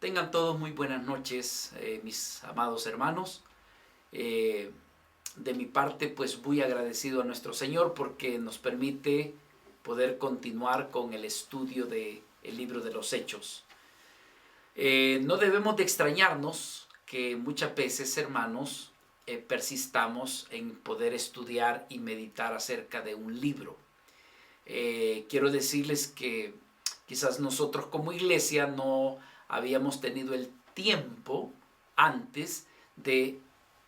Tengan todos muy buenas noches, mis amados hermanos. Eh, de mi parte, pues muy agradecido a nuestro Señor porque nos permite poder continuar con el estudio del libro de los Hechos. No debemos de extrañarnos que muchas veces, hermanos, persistamos en poder estudiar y meditar acerca de un libro. Quiero decirles que quizás nosotros como iglesia no habíamos tenido el tiempo antes de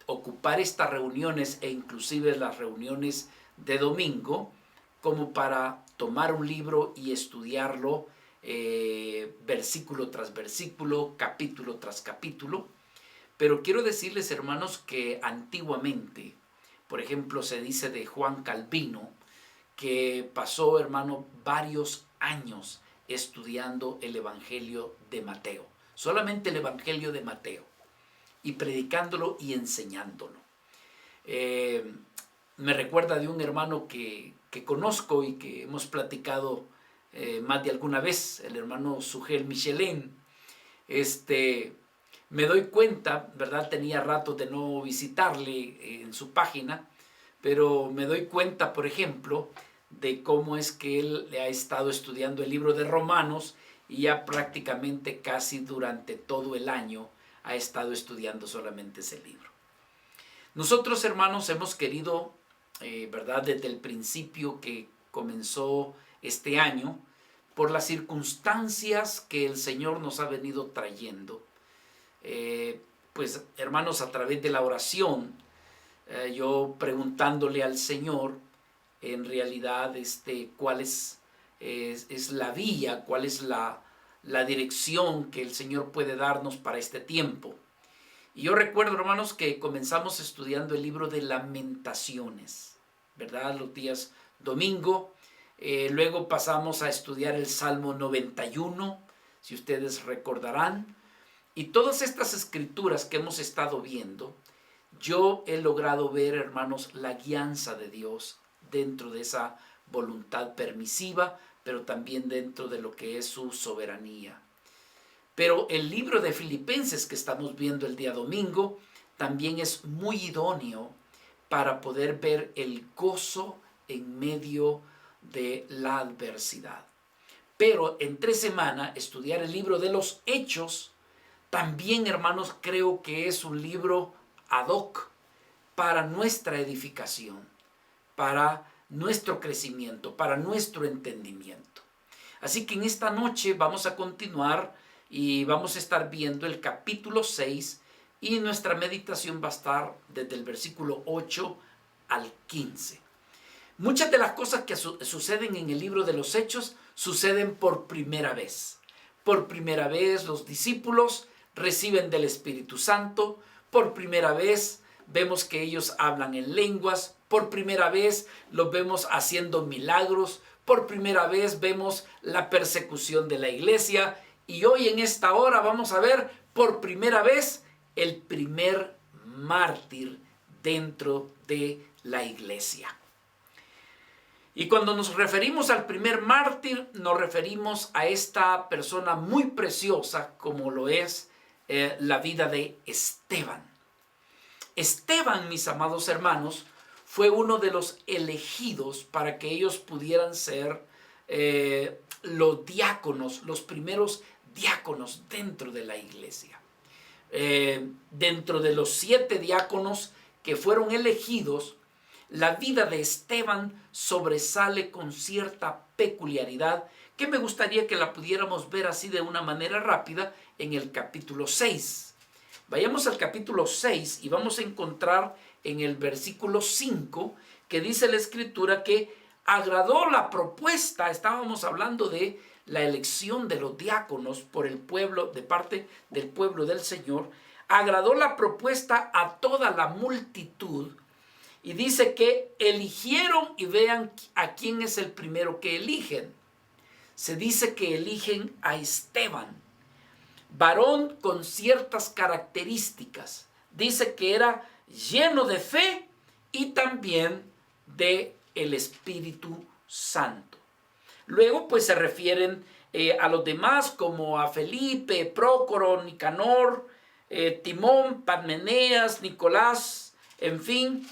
ocupar estas reuniones e inclusive las reuniones de domingo como para tomar un libro y estudiarlo versículo tras versículo, capítulo tras capítulo. Pero quiero decirles, hermanos, que antiguamente, por ejemplo, se dice de Juan Calvino, que pasó, hermano, varios años estudiando el Evangelio de Mateo, solamente el Evangelio de Mateo, y predicándolo y enseñándolo. Me recuerda de un hermano que conozco y que hemos platicado más de alguna vez, el hermano Sugel Michelin. Me doy cuenta, ¿verdad? Tenía rato de no visitarle en su página, pero me doy cuenta, por ejemplo, de cómo es que él ha estado estudiando el libro de Romanos y ya prácticamente casi durante todo el año ha estado estudiando solamente ese libro. Nosotros, hermanos, hemos querido, ¿verdad? Desde el principio que comenzó este año, por las circunstancias que el Señor nos ha venido trayendo, pues, hermanos, a través de la oración, yo preguntándole al Señor, en realidad, cuál es la vía, cuál es la dirección que el Señor puede darnos para este tiempo. Y yo recuerdo, hermanos, que comenzamos estudiando el libro de Lamentaciones, ¿verdad? Los días domingo. Luego pasamos a estudiar el Salmo 91, si ustedes recordarán. Y todas estas escrituras que hemos estado viendo, yo he logrado ver, hermanos, la guianza de Dios dentro de esa voluntad permisiva, pero también dentro de lo que es su soberanía. Pero el libro de Filipenses que estamos viendo el día domingo también es muy idóneo para poder ver el gozo en medio de la adversidad. Pero entre semana estudiar el libro de los Hechos también, hermanos, creo que es un libro ad hoc para nuestra edificación, para nuestro crecimiento, para nuestro entendimiento. Así que en esta noche vamos a continuar y vamos a estar viendo el capítulo 6 y nuestra meditación va a estar desde el versículo 8 al 15. Muchas de las cosas que suceden en el libro de los Hechos suceden por primera vez. Por primera vez los discípulos reciben del Espíritu Santo. Por primera vez vemos que ellos hablan en lenguas. Por primera vez los vemos haciendo milagros. Por primera vez vemos la persecución de la iglesia. Y hoy en esta hora vamos a ver por primera vez el primer mártir dentro de la iglesia. Y cuando nos referimos al primer mártir, nos referimos a esta persona muy preciosa como lo es la vida de Esteban. Esteban, mis amados hermanos, fue uno de los elegidos para que ellos pudieran ser los diáconos, los primeros diáconos dentro de la iglesia. Dentro de los 7 diáconos que fueron elegidos, la vida de Esteban sobresale con cierta peculiaridad que me gustaría que la pudiéramos ver así de una manera rápida en el capítulo 6. Vayamos al capítulo 6 y vamos a encontrar en el versículo 5 que dice la escritura que agradó la propuesta. Estábamos hablando de la elección de los diáconos por el pueblo, de parte del pueblo del Señor. Agradó la propuesta a toda la multitud. Y dice que eligieron, y vean a quién es el primero que eligen. Se dice que eligen a Esteban, varón con ciertas características. Dice que era lleno de fe y también de el Espíritu Santo. Luego pues se refieren a los demás, como a Felipe, Prócoro, Nicanor, Timón, Parmeneas, Nicolás, en fin,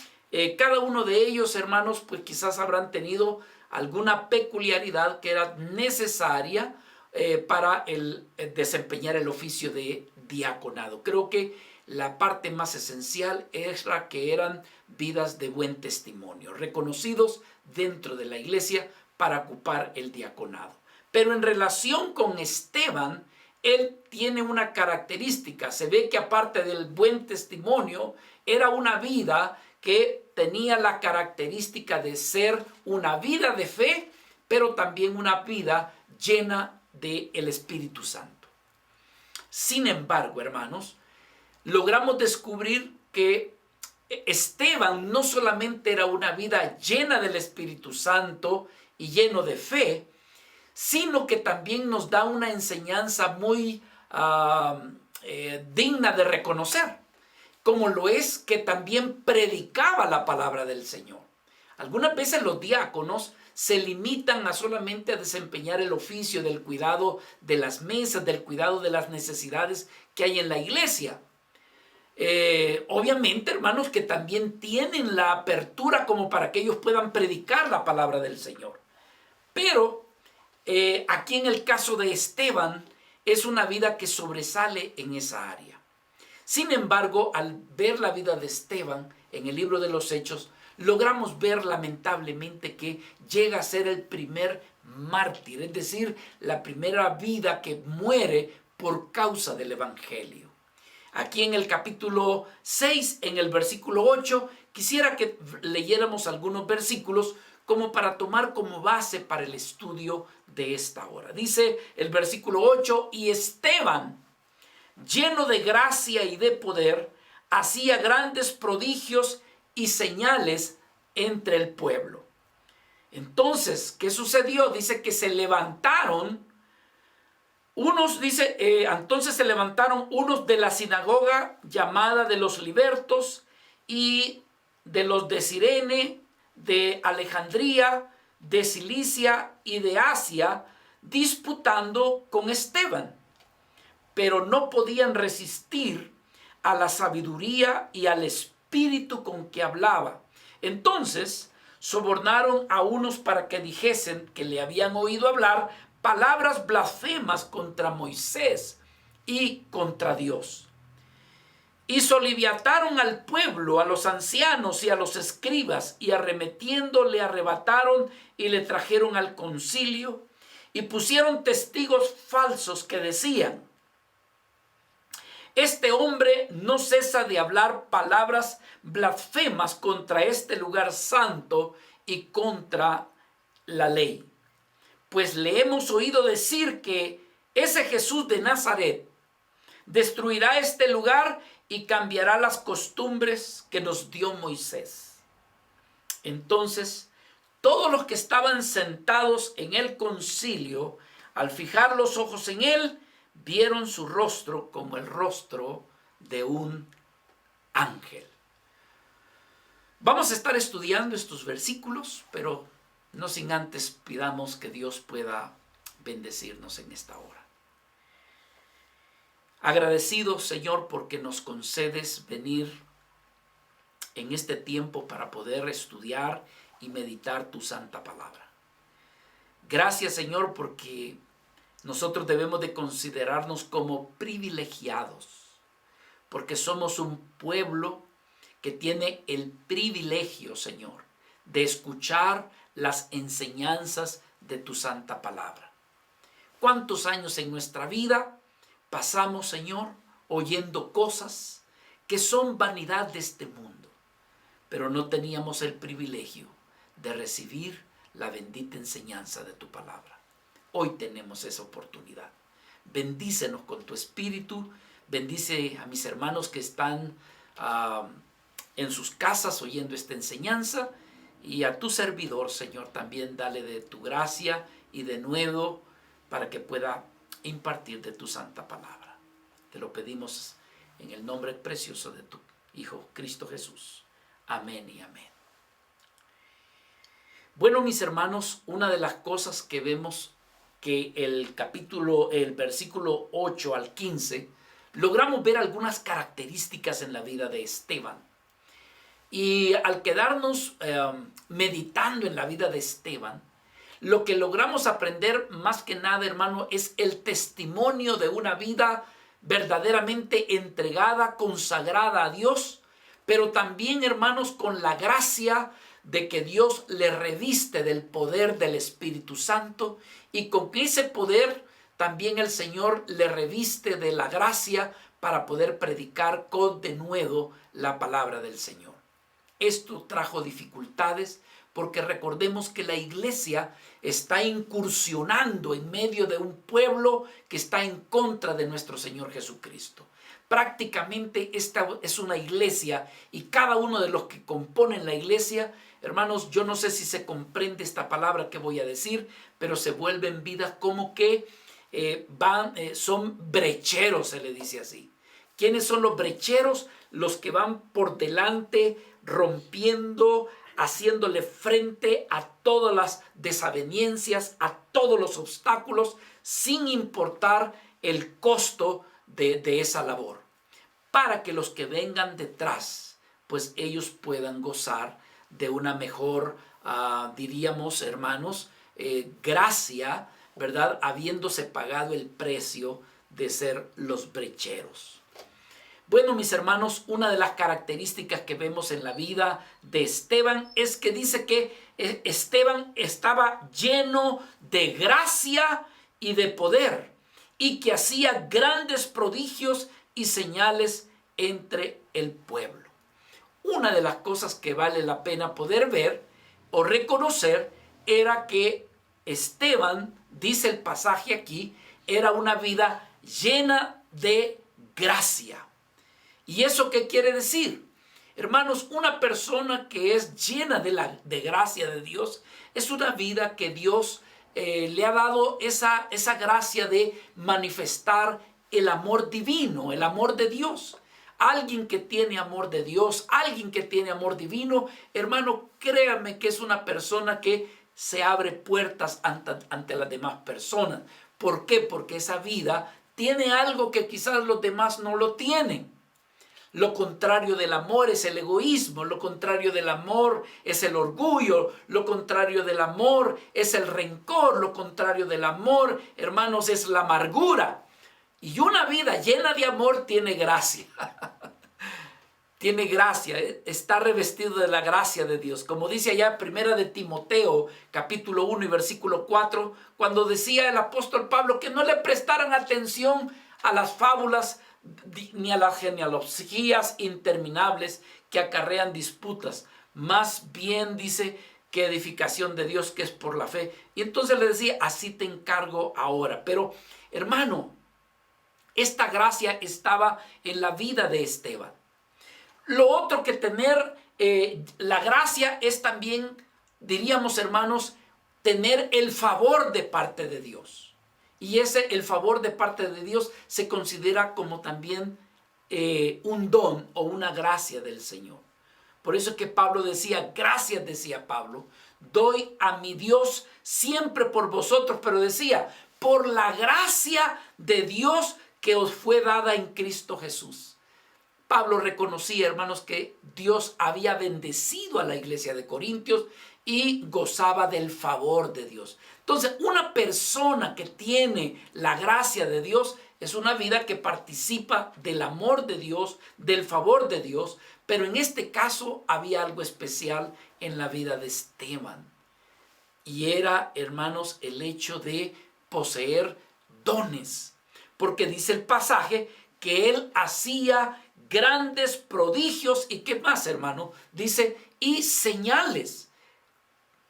cada uno de ellos, hermanos, pues quizás habrán tenido alguna peculiaridad que era necesaria para desempeñar el oficio de diaconado. Creo que la parte más esencial era que eran vidas de buen testimonio, reconocidos dentro de la iglesia para ocupar el diaconado. Pero en relación con Esteban, él tiene una característica. Se ve que aparte del buen testimonio, era una vida que tenía la característica de ser una vida de fe, pero también una vida llena del Espíritu Santo. Sin embargo, hermanos, logramos descubrir que Esteban no solamente era una vida llena del Espíritu Santo y lleno de fe, sino que también nos da una enseñanza muy digna de reconocer, como lo es que también predicaba la palabra del Señor. Algunas veces los diáconos se limitan a solamente a desempeñar el oficio del cuidado de las mesas, del cuidado de las necesidades que hay en la iglesia. Obviamente, hermanos, que también tienen la apertura como para que ellos puedan predicar la palabra del Señor. Pero aquí en el caso de Esteban, es una vida que sobresale en esa área. Sin embargo, al ver la vida de Esteban en el libro de los Hechos, logramos ver lamentablemente que llega a ser el primer mártir, es decir, la primera vida que muere por causa del Evangelio. Aquí en el capítulo 6, en el versículo 8, quisiera que leyéramos algunos versículos como para tomar como base para el estudio de esta hora. Dice el versículo 8, y Esteban, lleno de gracia y de poder, hacía grandes prodigios y señales entre el pueblo. Entonces, ¿qué sucedió? Dice que se levantaron entonces se levantaron unos de la sinagoga llamada de los libertos y de los de Cirene, de Alejandría, de Cilicia y de Asia, disputando con Esteban, pero no podían resistir a la sabiduría y al espíritu con que hablaba. Entonces sobornaron a unos para que dijesen que le habían oído hablar palabras blasfemas contra Moisés y contra Dios. Y soliviataron al pueblo, a los ancianos y a los escribas, y arremetiendo le arrebataron y le trajeron al concilio, y pusieron testigos falsos que decían: este hombre no cesa de hablar palabras blasfemas contra este lugar santo y contra la ley. Pues le hemos oído decir que ese Jesús de Nazaret destruirá este lugar y cambiará las costumbres que nos dio Moisés. Entonces, todos los que estaban sentados en el concilio, al fijar los ojos en él, vieron su rostro como el rostro de un ángel. Vamos a estar estudiando estos versículos, pero no sin antes pidamos que Dios pueda bendecirnos en esta hora. Agradecido, Señor, porque nos concedes venir en este tiempo para poder estudiar y meditar tu santa palabra. Gracias, Señor, porque nosotros debemos de considerarnos como privilegiados, porque somos un pueblo que tiene el privilegio, Señor, de escuchar las enseñanzas de tu santa palabra. ¿Cuántos años en nuestra vida pasamos, Señor, oyendo cosas que son vanidad de este mundo, pero no teníamos el privilegio de recibir la bendita enseñanza de tu palabra? Hoy tenemos esa oportunidad. Bendícenos con tu espíritu. Bendice a mis hermanos que están en sus casas oyendo esta enseñanza, y a tu servidor, Señor, también dale de tu gracia y de nuevo para que pueda impartir de tu santa palabra. Te lo pedimos en el nombre precioso de tu Hijo Cristo Jesús. Amén y amén. Bueno, mis hermanos, una de las cosas que vemos que el versículo 8 al 15, logramos ver algunas características en la vida de Esteban. Y al quedarnos meditando en la vida de Esteban, lo que logramos aprender más que nada, hermano, es el testimonio de una vida verdaderamente entregada, consagrada a Dios, pero también, hermanos, con la gracia de que Dios le reviste del poder del Espíritu Santo, y con ese poder también el Señor le reviste de la gracia para poder predicar con denuedo la palabra del Señor. Esto trajo dificultades porque recordemos que la iglesia está incursionando en medio de un pueblo que está en contra de nuestro Señor Jesucristo. Prácticamente esta es una iglesia, y cada uno de los que componen la iglesia, hermanos, yo no sé si se comprende esta palabra que voy a decir, pero se vuelven vidas como que son brecheros, se le dice así. ¿Quiénes son los brecheros? Los que van por delante rompiendo, haciéndole frente a todas las desavenencias, a todos los obstáculos, sin importar el costo de esa labor, para que los que vengan detrás, pues ellos puedan gozar de una mejor, diríamos, hermanos, gracia, ¿verdad? Habiéndose pagado el precio de ser los brecheros. Bueno, mis hermanos, una de las características que vemos en la vida de Esteban es que dice que Esteban estaba lleno de gracia y de poder, y que hacía grandes prodigios y señales entre el pueblo. Una de las cosas que vale la pena poder ver o reconocer era que Esteban, dice el pasaje aquí, era una vida llena de gracia. ¿Y eso qué quiere decir? Hermanos, una persona que es llena de gracia de Dios es una vida que Dios le ha dado esa gracia de manifestar el amor divino, el amor de Dios. Alguien que tiene amor de Dios, alguien que tiene amor divino, hermano, créanme que es una persona que se abre puertas ante las demás personas. ¿Por qué? Porque esa vida tiene algo que quizás los demás no lo tienen. Lo contrario del amor es el egoísmo, lo contrario del amor es el orgullo, lo contrario del amor es el rencor, lo contrario del amor, hermanos, es la amargura. Y una vida llena de amor tiene gracia. Tiene gracia, está revestido de la gracia de Dios. Como dice allá Primera de Timoteo, capítulo 1 y versículo 4, cuando decía el apóstol Pablo que no le prestaran atención a las fábulas ni a las genealogías interminables que acarrean disputas. Más bien dice que edificación de Dios, que es por la fe. Y entonces le decía, así te encargo ahora. Pero, hermano, esta gracia estaba en la vida de Esteban. Lo otro que tener la gracia es también, diríamos, hermanos, tener el favor de parte de Dios. Y el favor de parte de Dios se considera como también un don o una gracia del Señor. Por eso es que Pablo decía, gracias, decía Pablo, doy a mi Dios siempre por vosotros, pero decía, por la gracia de Dios que os fue dada en Cristo Jesús. Pablo reconocía, hermanos, que Dios había bendecido a la iglesia de Corintios y gozaba del favor de Dios. Entonces, una persona que tiene la gracia de Dios es una vida que participa del amor de Dios, del favor de Dios, pero en este caso había algo especial en la vida de Esteban. Y era, hermanos, el hecho de poseer dones. Porque dice el pasaje que él hacía grandes prodigios y ¿qué más, hermano? Dice, y señales.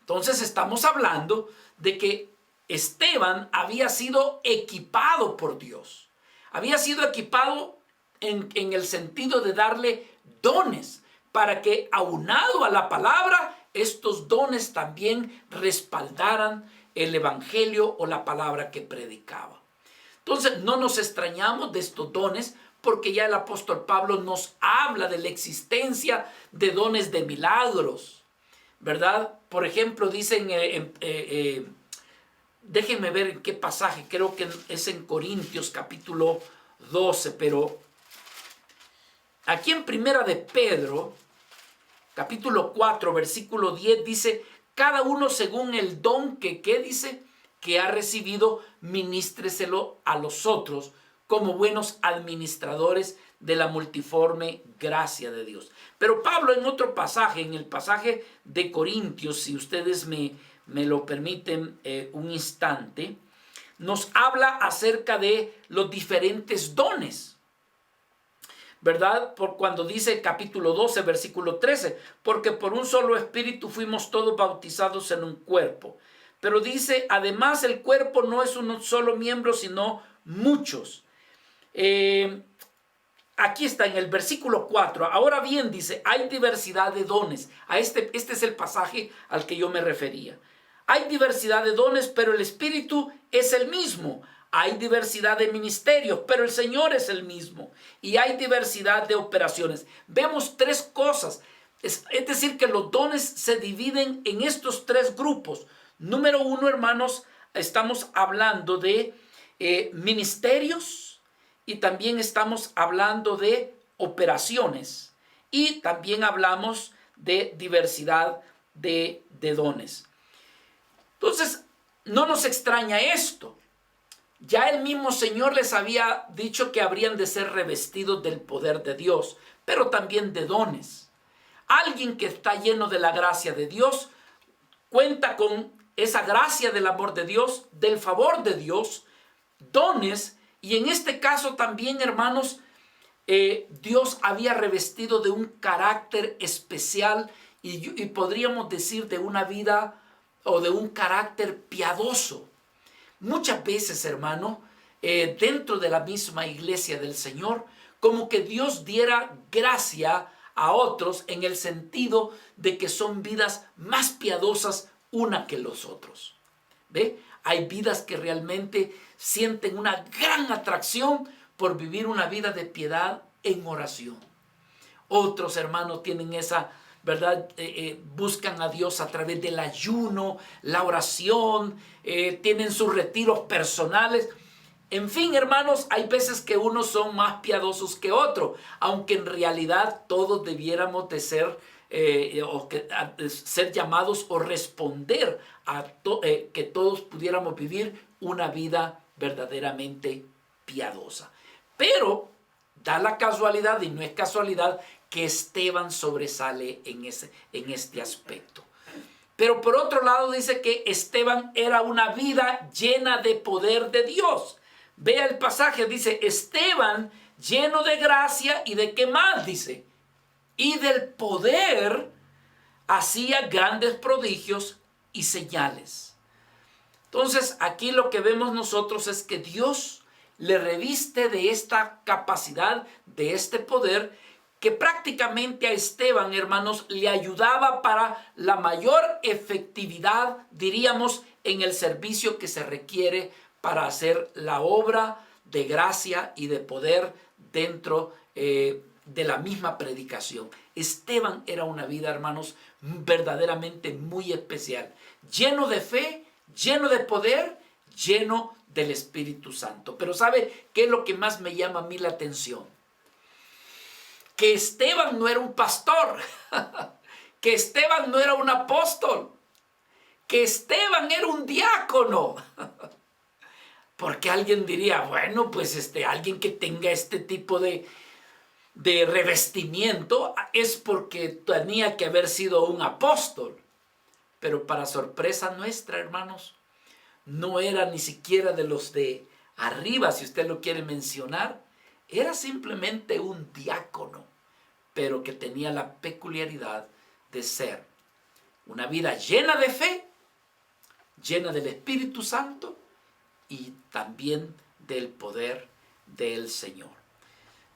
Entonces estamos hablando de que Esteban había sido equipado por Dios. Había sido equipado en el sentido de darle dones para que, aunado a la palabra, estos dones también respaldaran el evangelio o la palabra que predicaba. Entonces no nos extrañamos de estos dones, porque ya el apóstol Pablo nos habla de la existencia de dones de milagros, ¿verdad? Por ejemplo, dice déjenme ver en qué pasaje, creo que es en Corintios capítulo 12, pero aquí en Primera de Pedro, capítulo 4, versículo 10, dice, cada uno según el don que, ¿qué dice? Que ha recibido, ministreselo a los otros como buenos administradores de la multiforme gracia de Dios. Pero Pablo en otro pasaje, en el pasaje de Corintios, si ustedes me lo permiten un instante, nos habla acerca de los diferentes dones, ¿verdad? Por cuando dice capítulo 12, versículo 13, porque por un solo espíritu fuimos todos bautizados en un cuerpo. Pero dice, además el cuerpo no es un solo miembro, sino muchos. Aquí está en el versículo 4. Ahora bien, dice, hay diversidad de dones. Este es el pasaje al que yo me refería. Hay diversidad de dones, pero el Espíritu es el mismo. Hay diversidad de ministerios, pero el Señor es el mismo. Y hay diversidad de operaciones. Vemos tres cosas. Es decir, que los dones se dividen en estos tres grupos. Número uno, hermanos, estamos hablando de ministerios y también estamos hablando de operaciones. Y también hablamos de diversidad de dones. Entonces, no nos extraña esto. Ya el mismo Señor les había dicho que habrían de ser revestidos del poder de Dios, pero también de dones. Alguien que está lleno de la gracia de Dios cuenta con esa gracia del amor de Dios, del favor de Dios, dones, y en este caso también, hermanos, Dios había revestido de un carácter especial y podríamos decir de una vida o de un carácter piadoso. Muchas veces, hermano, dentro de la misma iglesia del Señor, como que Dios diera gracia a otros en el sentido de que son vidas más piadosas una que los otros. ¿Ve? Hay vidas que realmente sienten una gran atracción por vivir una vida de piedad en oración. Otros, hermanos, tienen esa, ¿verdad? Buscan a Dios a través del ayuno, la oración, tienen sus retiros personales. En fin, hermanos, hay veces que unos son más piadosos que otros, aunque en realidad todos debiéramos de ser ser llamados o responder a que todos pudiéramos vivir una vida verdaderamente piadosa. Pero da la casualidad, y no es casualidad, que Esteban sobresale en este aspecto. Pero por otro lado dice que Esteban era una vida llena de poder de Dios. Vea el pasaje, dice Esteban lleno de gracia y de qué más, dice, y del poder hacía grandes prodigios y señales. Entonces aquí lo que vemos nosotros es que Dios le reviste de esta capacidad, de este poder, que prácticamente a Esteban, hermanos, le ayudaba para la mayor efectividad, diríamos, en el servicio que se requiere para hacer la obra de gracia y de poder dentro de la misma predicación. Esteban era una vida, hermanos, verdaderamente muy especial, lleno de fe, lleno de poder, lleno del Espíritu Santo. Pero ¿sabe qué es lo que más me llama a mí la atención? Que Esteban no era un pastor, que Esteban no era un apóstol, que Esteban era un diácono. Porque alguien diría, bueno, pues alguien que tenga este tipo de revestimiento es porque tenía que haber sido un apóstol. Pero para sorpresa nuestra, hermanos, no era ni siquiera de los de arriba, si usted lo quiere mencionar. Era simplemente un diácono, pero que tenía la peculiaridad de ser una vida llena de fe, llena del Espíritu Santo y también del poder del Señor,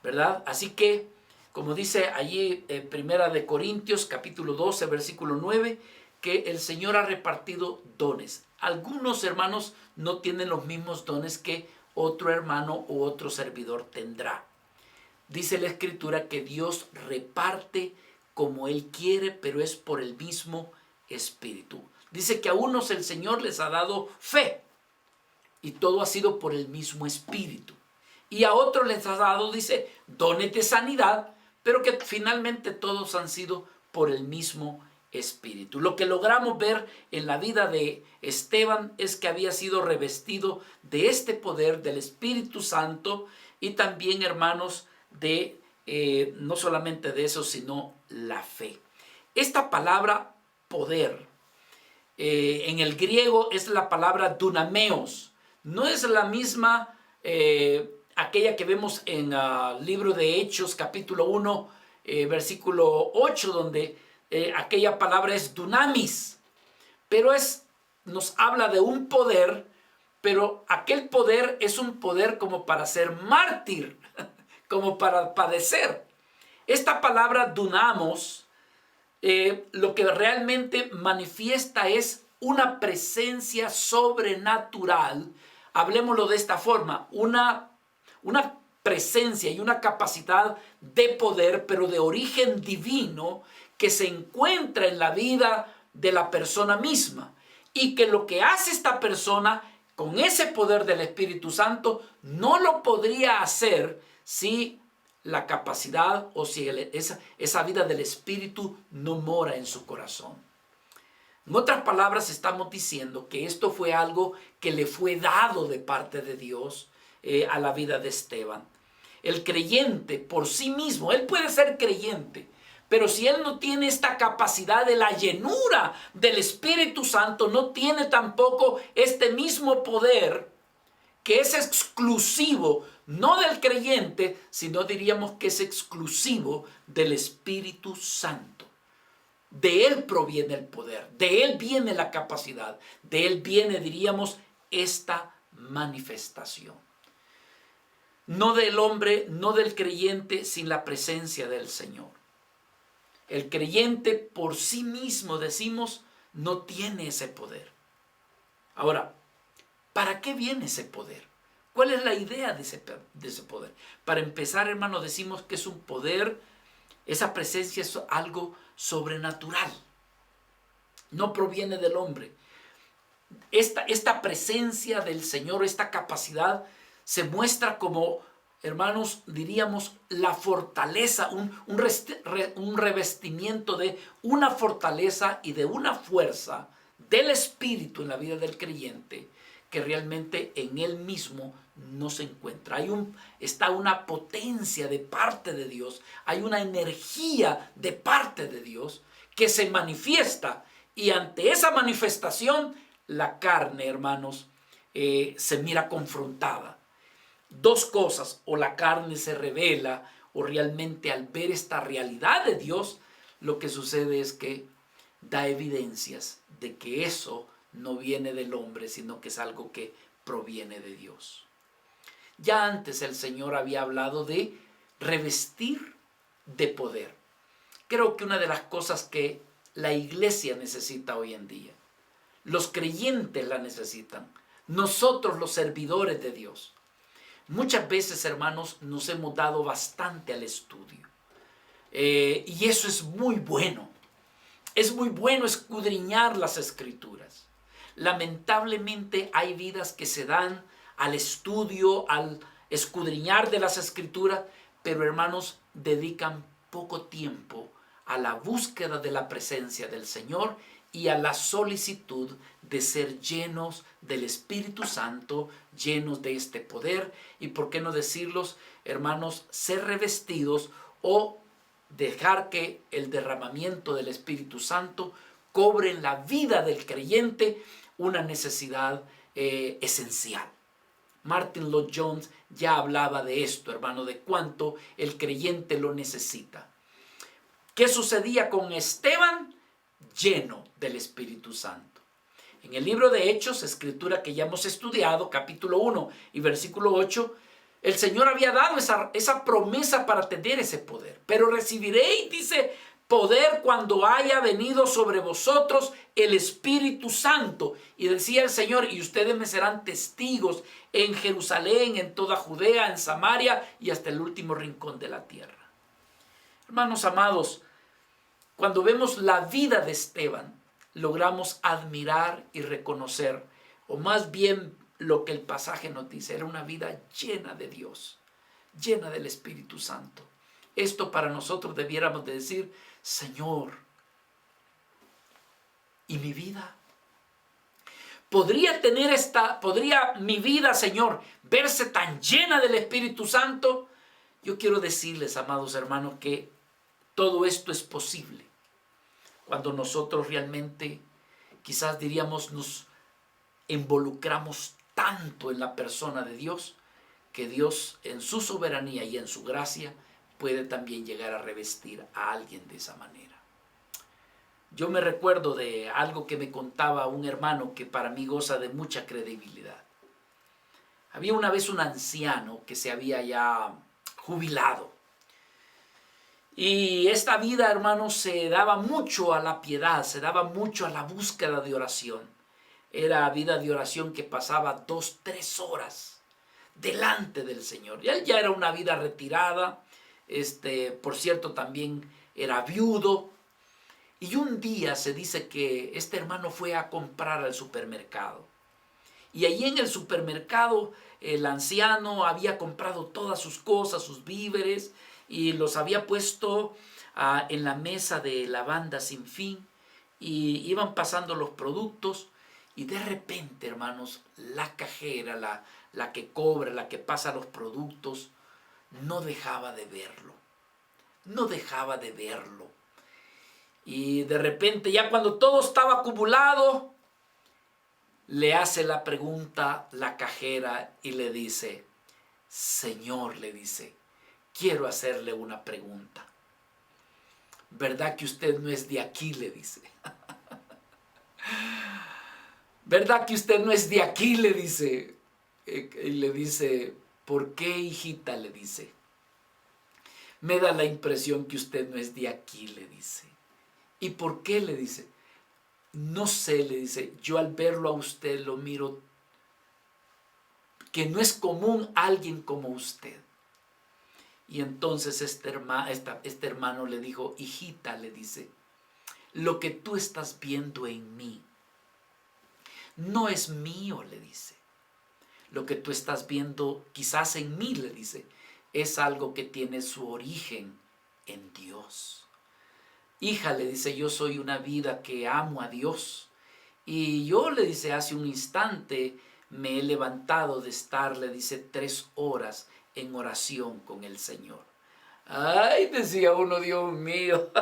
¿verdad? Así que, como dice allí Primera de Corintios, capítulo 12, versículo 9, que el Señor ha repartido dones. Algunos hermanos no tienen los mismos dones que otro hermano u otro servidor tendrá. Dice la Escritura que Dios reparte como Él quiere, pero es por el mismo Espíritu. Dice que a unos el Señor les ha dado fe, y todo ha sido por el mismo Espíritu. Y a otros les ha dado, dice, dones de sanidad, pero que finalmente todos han sido por el mismo Espíritu. Lo que logramos ver en la vida de Esteban es que había sido revestido de este poder del Espíritu Santo y también, hermanos, de no solamente de eso, sino la fe. Esta palabra poder en el griego es la palabra dunameos. No es la misma aquella que vemos en el libro de Hechos, capítulo 1, versículo 8, donde aquella palabra es dunamis. Pero nos habla de un poder, pero aquel poder es un poder como para ser mártir, como para padecer. Esta palabra dunamos, lo que realmente manifiesta es una presencia sobrenatural. Hablemoslo de esta forma, una presencia y una capacidad de poder, pero de origen divino, que se encuentra en la vida de la persona misma, y que lo que hace esta persona con ese poder del Espíritu Santo no lo podría hacer si la capacidad o si esa vida del Espíritu no mora en su corazón. En otras palabras, estamos diciendo que esto fue algo que le fue dado de parte de Dios a la vida de Esteban. El creyente por sí mismo, él puede ser creyente, pero si él no tiene esta capacidad de la llenura del Espíritu Santo, no tiene tampoco este mismo poder que es exclusivo, no del creyente, sino diríamos que es exclusivo del Espíritu Santo. De él proviene el poder, de él viene la capacidad, de él viene, diríamos, esta manifestación. No del hombre, no del creyente sin la presencia del Señor. El creyente por sí mismo, decimos, no tiene ese poder. Ahora, ¿para qué viene ese poder? ¿Cuál es la idea de ese poder? Para empezar, hermano, decimos que es un poder, esa presencia es algo sobrenatural. No proviene del hombre. Esta presencia del Señor, esta capacidad, se muestra como, hermanos, diríamos, la fortaleza, un revestimiento de una fortaleza y de una fuerza del Espíritu en la vida del creyente, que realmente en él mismo no se encuentra. Está una potencia de parte de Dios, hay una energía de parte de Dios que se manifiesta, y ante esa manifestación la carne, hermanos, se mira confrontada. Dos cosas: o la carne se revela, o realmente al ver esta realidad de Dios, lo que sucede es que da evidencias de que eso no viene del hombre, sino que es algo que proviene de Dios. Ya antes el Señor había hablado de revestir de poder. Creo que una de las cosas que la iglesia necesita hoy en día, los creyentes la necesitan, nosotros los servidores de Dios, muchas veces, hermanos, nos hemos dado bastante al estudio. Y eso es muy bueno. Es muy bueno escudriñar las Escrituras. Lamentablemente hay vidas que se dan al estudio, al escudriñar de las Escrituras, pero, hermanos, dedican poco tiempo a la búsqueda de la presencia del Señor y a la solicitud de ser llenos del Espíritu Santo, llenos de este poder, y por qué no decirlos, hermanos, ser revestidos o dejar que el derramamiento del Espíritu Santo cobre en la vida del creyente una necesidad esencial. Martin Lloyd-Jones ya hablaba de esto, hermano, de cuánto el creyente lo necesita. ¿Qué sucedía con Esteban? Lleno del Espíritu Santo. En el libro de Hechos, escritura que ya hemos estudiado, capítulo 1 y versículo 8, el Señor había dado esa promesa para tener ese poder. Pero recibiréis, dice, poder cuando haya venido sobre vosotros el Espíritu Santo. Y decía el Señor, y ustedes me serán testigos en Jerusalén, en toda Judea, en Samaria y hasta el último rincón de la tierra. Hermanos amados, cuando vemos la vida de Esteban, logramos admirar y reconocer, o más bien lo que el pasaje nos dice. Era una vida llena de Dios, llena del Espíritu Santo. Esto para nosotros debiéramos de decir: Señor, ¿y mi vida? ¿Podría mi vida, Señor, verse tan llena del Espíritu Santo? Yo quiero decirles, amados hermanos, que todo esto es posible cuando nosotros realmente, quizás diríamos, nos involucramos tanto en la persona de Dios, que Dios en su soberanía y en su gracia puede también llegar a revestir a alguien de esa manera. Yo me recuerdo de algo que me contaba un hermano que para mí goza de mucha credibilidad. Había una vez un anciano que se había ya jubilado. Y esta vida, hermanos, se daba mucho a la piedad, se daba mucho a la búsqueda de oración. Era vida de oración que pasaba 2-3 horas delante del Señor. Y él ya era una vida retirada, por cierto, también era viudo. Y un día se dice que este hermano fue a comprar al supermercado. Y allí en el supermercado el anciano había comprado todas sus cosas, sus víveres, y los había puesto en la mesa de la banda sin fin. Y iban pasando los productos y de repente, hermanos, la cajera, la que cobra, la que pasa los productos, no dejaba de verlo. No dejaba de verlo. Y de repente, ya cuando todo estaba acumulado, le hace la pregunta la cajera y le dice: Señor, le dice, quiero hacerle una pregunta. ¿Verdad que usted no es de aquí?, le dice. ¿Verdad que usted no es de aquí?, le dice. Y le dice: ¿por qué, hijita?, le dice. Me da la impresión que usted no es de aquí, le dice. ¿Y por qué?, le dice. No sé, le dice, yo al verlo a usted lo miro que no es común alguien como usted. Y entonces este hermano le dijo: hijita, le dice, lo que tú estás viendo en mí no es mío, le dice. Lo que tú estás viendo quizás en mí, le dice, es algo que tiene su origen en Dios. Hija, le dice, yo soy una vida que amo a Dios. Y yo, le dice, hace un instante me he levantado de estar, le dice, 3 horas en oración con el Señor. Ay, decía uno, Dios mío.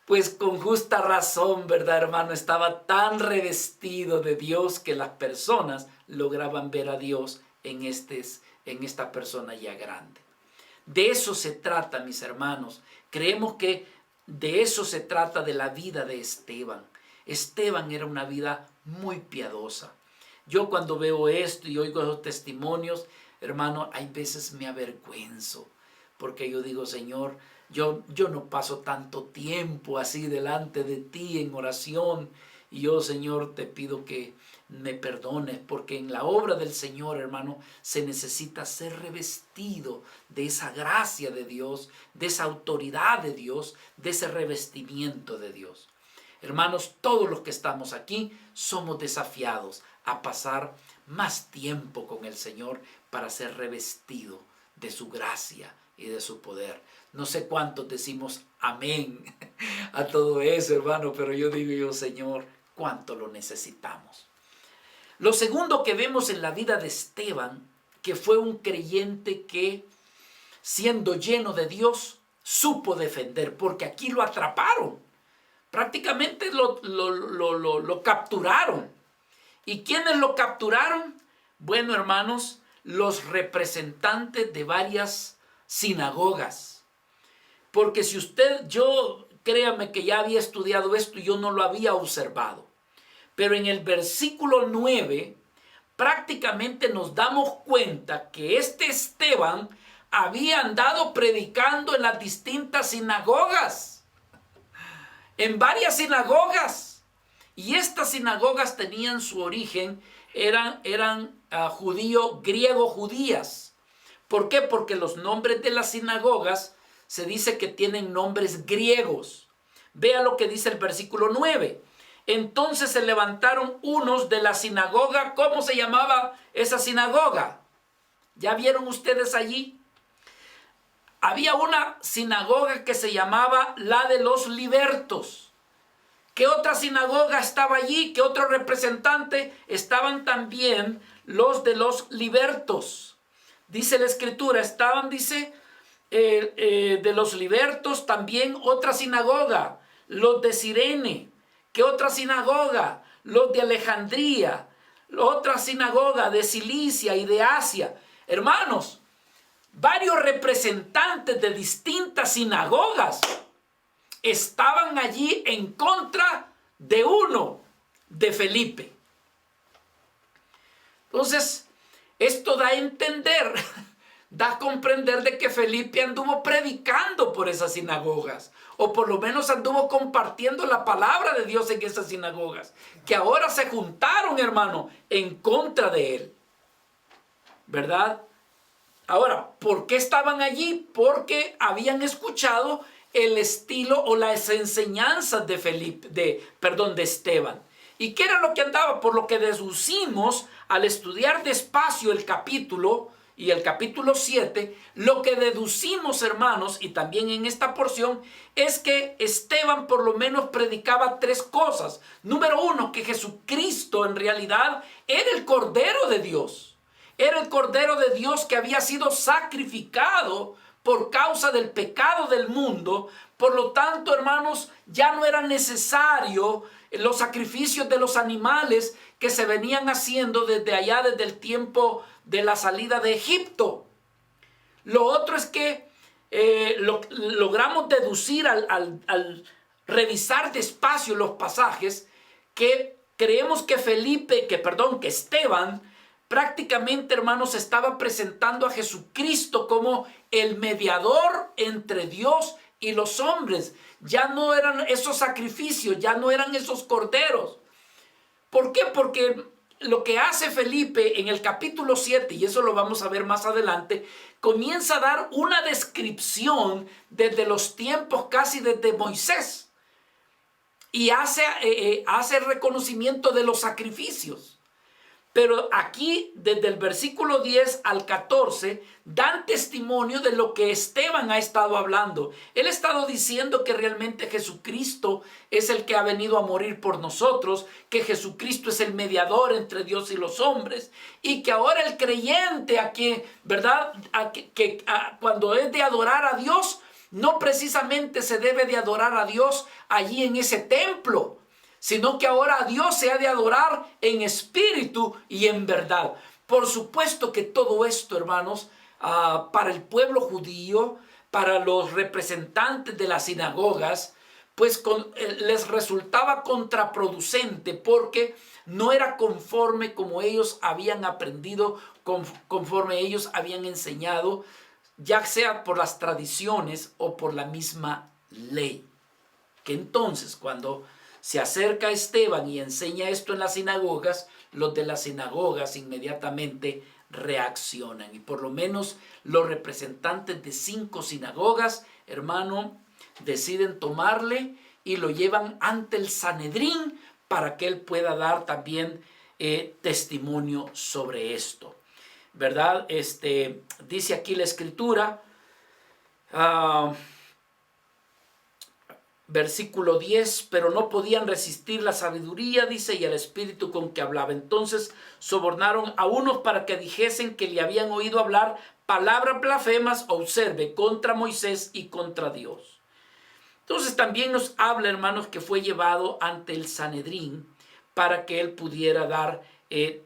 Pues con justa razón, ¿verdad, hermano? Estaba tan revestido de Dios que las personas lograban ver a Dios en esta persona ya grande. De eso se trata, mis hermanos. Creemos que de eso se trata de la vida de Esteban. Esteban era una vida muy piadosa. Yo cuando veo esto y oigo esos testimonios, hermano, hay veces me avergüenzo, porque yo digo, Señor, yo no paso tanto tiempo así delante de ti en oración. Y yo, Señor, te pido que me perdones, porque en la obra del Señor, hermano, se necesita ser revestido de esa gracia de Dios, de esa autoridad de Dios, de ese revestimiento de Dios. Hermanos, todos los que estamos aquí somos desafiados a pasar más tiempo con el Señor para ser revestido de su gracia y de su poder. No sé cuántos decimos amén a todo eso, hermano, pero yo digo, Señor, cuánto lo necesitamos. Lo segundo que vemos en la vida de Esteban, que fue un creyente que, siendo lleno de Dios, supo defender, porque aquí lo atraparon. Prácticamente lo capturaron. ¿Y quiénes lo capturaron? Bueno, hermanos, los representantes de varias sinagogas. Porque créame que ya había estudiado esto y yo no lo había observado. Pero en el versículo 9, prácticamente nos damos cuenta que este Esteban había andado predicando en las distintas sinagogas. En varias sinagogas. Y estas sinagogas tenían su origen, eran griego-judías. ¿Por qué? Porque los nombres de las sinagogas se dice que tienen nombres griegos. Vea lo que dice el versículo 9. Entonces se levantaron unos de la sinagoga. ¿Cómo se llamaba esa sinagoga? ¿Ya vieron ustedes allí? Había una sinagoga que se llamaba la de los libertos. ¿Qué otra sinagoga estaba allí? ¿Qué otro representante? Estaban también los de los libertos. Dice la escritura, estaban, dice, de los libertos también otra sinagoga, los de Cirene. ¿Qué otra sinagoga? Los de Alejandría, otra sinagoga de Cilicia y de Asia. Hermanos, varios representantes de distintas sinagogas estaban allí en contra de uno, de Felipe. Entonces, esto da a entender, da a comprender de que Felipe anduvo predicando por esas sinagogas, o por lo menos anduvo compartiendo la palabra de Dios en esas sinagogas, que ahora se juntaron, hermano, en contra de él. ¿Verdad? Ahora, ¿por qué estaban allí? Porque habían escuchado el estilo o las enseñanzas de de Esteban. ¿Y qué era lo que andaba? Por lo que deducimos al estudiar despacio el capítulo y el capítulo 7, lo que deducimos, hermanos, y también en esta porción, es que Esteban por lo menos predicaba tres cosas. Número uno, que Jesucristo en realidad era el Cordero de Dios. Era el Cordero de Dios que había sido sacrificado por causa del pecado del mundo. Por lo tanto, hermanos, ya no era necesario los sacrificios de los animales que se venían haciendo desde allá, desde el tiempo de la salida de Egipto. Lo otro es que logramos deducir al revisar despacio los pasajes, que creemos que que Esteban prácticamente, hermanos, estaba presentando a Jesucristo como el mediador entre Dios y los hombres. Ya no eran esos sacrificios, ya no eran esos corderos. ¿Por qué? Porque lo que hace Felipe en el capítulo 7, y eso lo vamos a ver más adelante, comienza a dar una descripción desde los tiempos casi desde Moisés. Y hace reconocimiento de los sacrificios. Pero aquí, desde el versículo 10 al 14, dan testimonio de lo que Esteban ha estado hablando. Él ha estado diciendo que realmente Jesucristo es el que ha venido a morir por nosotros, que Jesucristo es el mediador entre Dios y los hombres, y que ahora el creyente ¿verdad? Cuando es de adorar a Dios, no precisamente se debe de adorar a Dios allí en ese templo, sino que ahora a Dios se ha de adorar en espíritu y en verdad. Por supuesto que todo esto, hermanos, para el pueblo judío, para los representantes de las sinagogas, pues les resultaba contraproducente, porque no era conforme como ellos habían aprendido, conforme ellos habían enseñado, ya sea por las tradiciones o por la misma ley. Que entonces, cuando se acerca Esteban y enseña esto en las sinagogas, los de las sinagogas inmediatamente reaccionan. Y por lo menos los representantes de 5 sinagogas, hermano, deciden tomarle y lo llevan ante el Sanedrín para que él pueda dar también testimonio sobre esto. ¿Verdad? Dice aquí la escritura, versículo 10, pero no podían resistir la sabiduría, dice, y el espíritu con que hablaba. Entonces sobornaron a unos para que dijesen que le habían oído hablar palabras blasfemas, observe, contra Moisés y contra Dios. Entonces también nos habla, hermanos, que fue llevado ante el Sanedrín para que él pudiera dar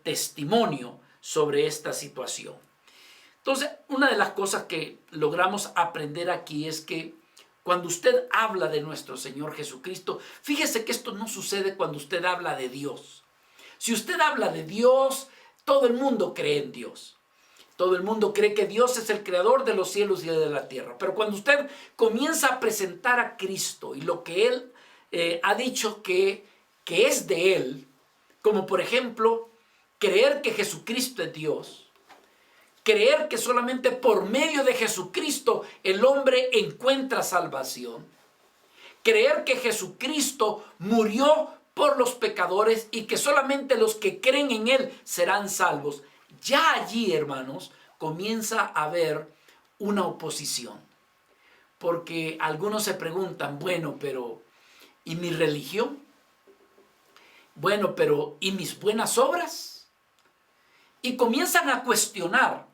testimonio sobre esta situación. Entonces, una de las cosas que logramos aprender aquí es que cuando usted habla de nuestro Señor Jesucristo, fíjese que esto no sucede cuando usted habla de Dios. Si usted habla de Dios, todo el mundo cree en Dios. Todo el mundo cree que Dios es el creador de los cielos y de la tierra. Pero cuando usted comienza a presentar a Cristo y lo que Él ha dicho que es de Él, como por ejemplo, creer que Jesucristo es Dios, creer que solamente por medio de Jesucristo el hombre encuentra salvación, creer que Jesucristo murió por los pecadores y que solamente los que creen en Él serán salvos. Ya allí, hermanos, comienza a haber una oposición. Porque algunos se preguntan, bueno, pero ¿y mi religión? Bueno, pero ¿y mis buenas obras? Y comienzan a cuestionar,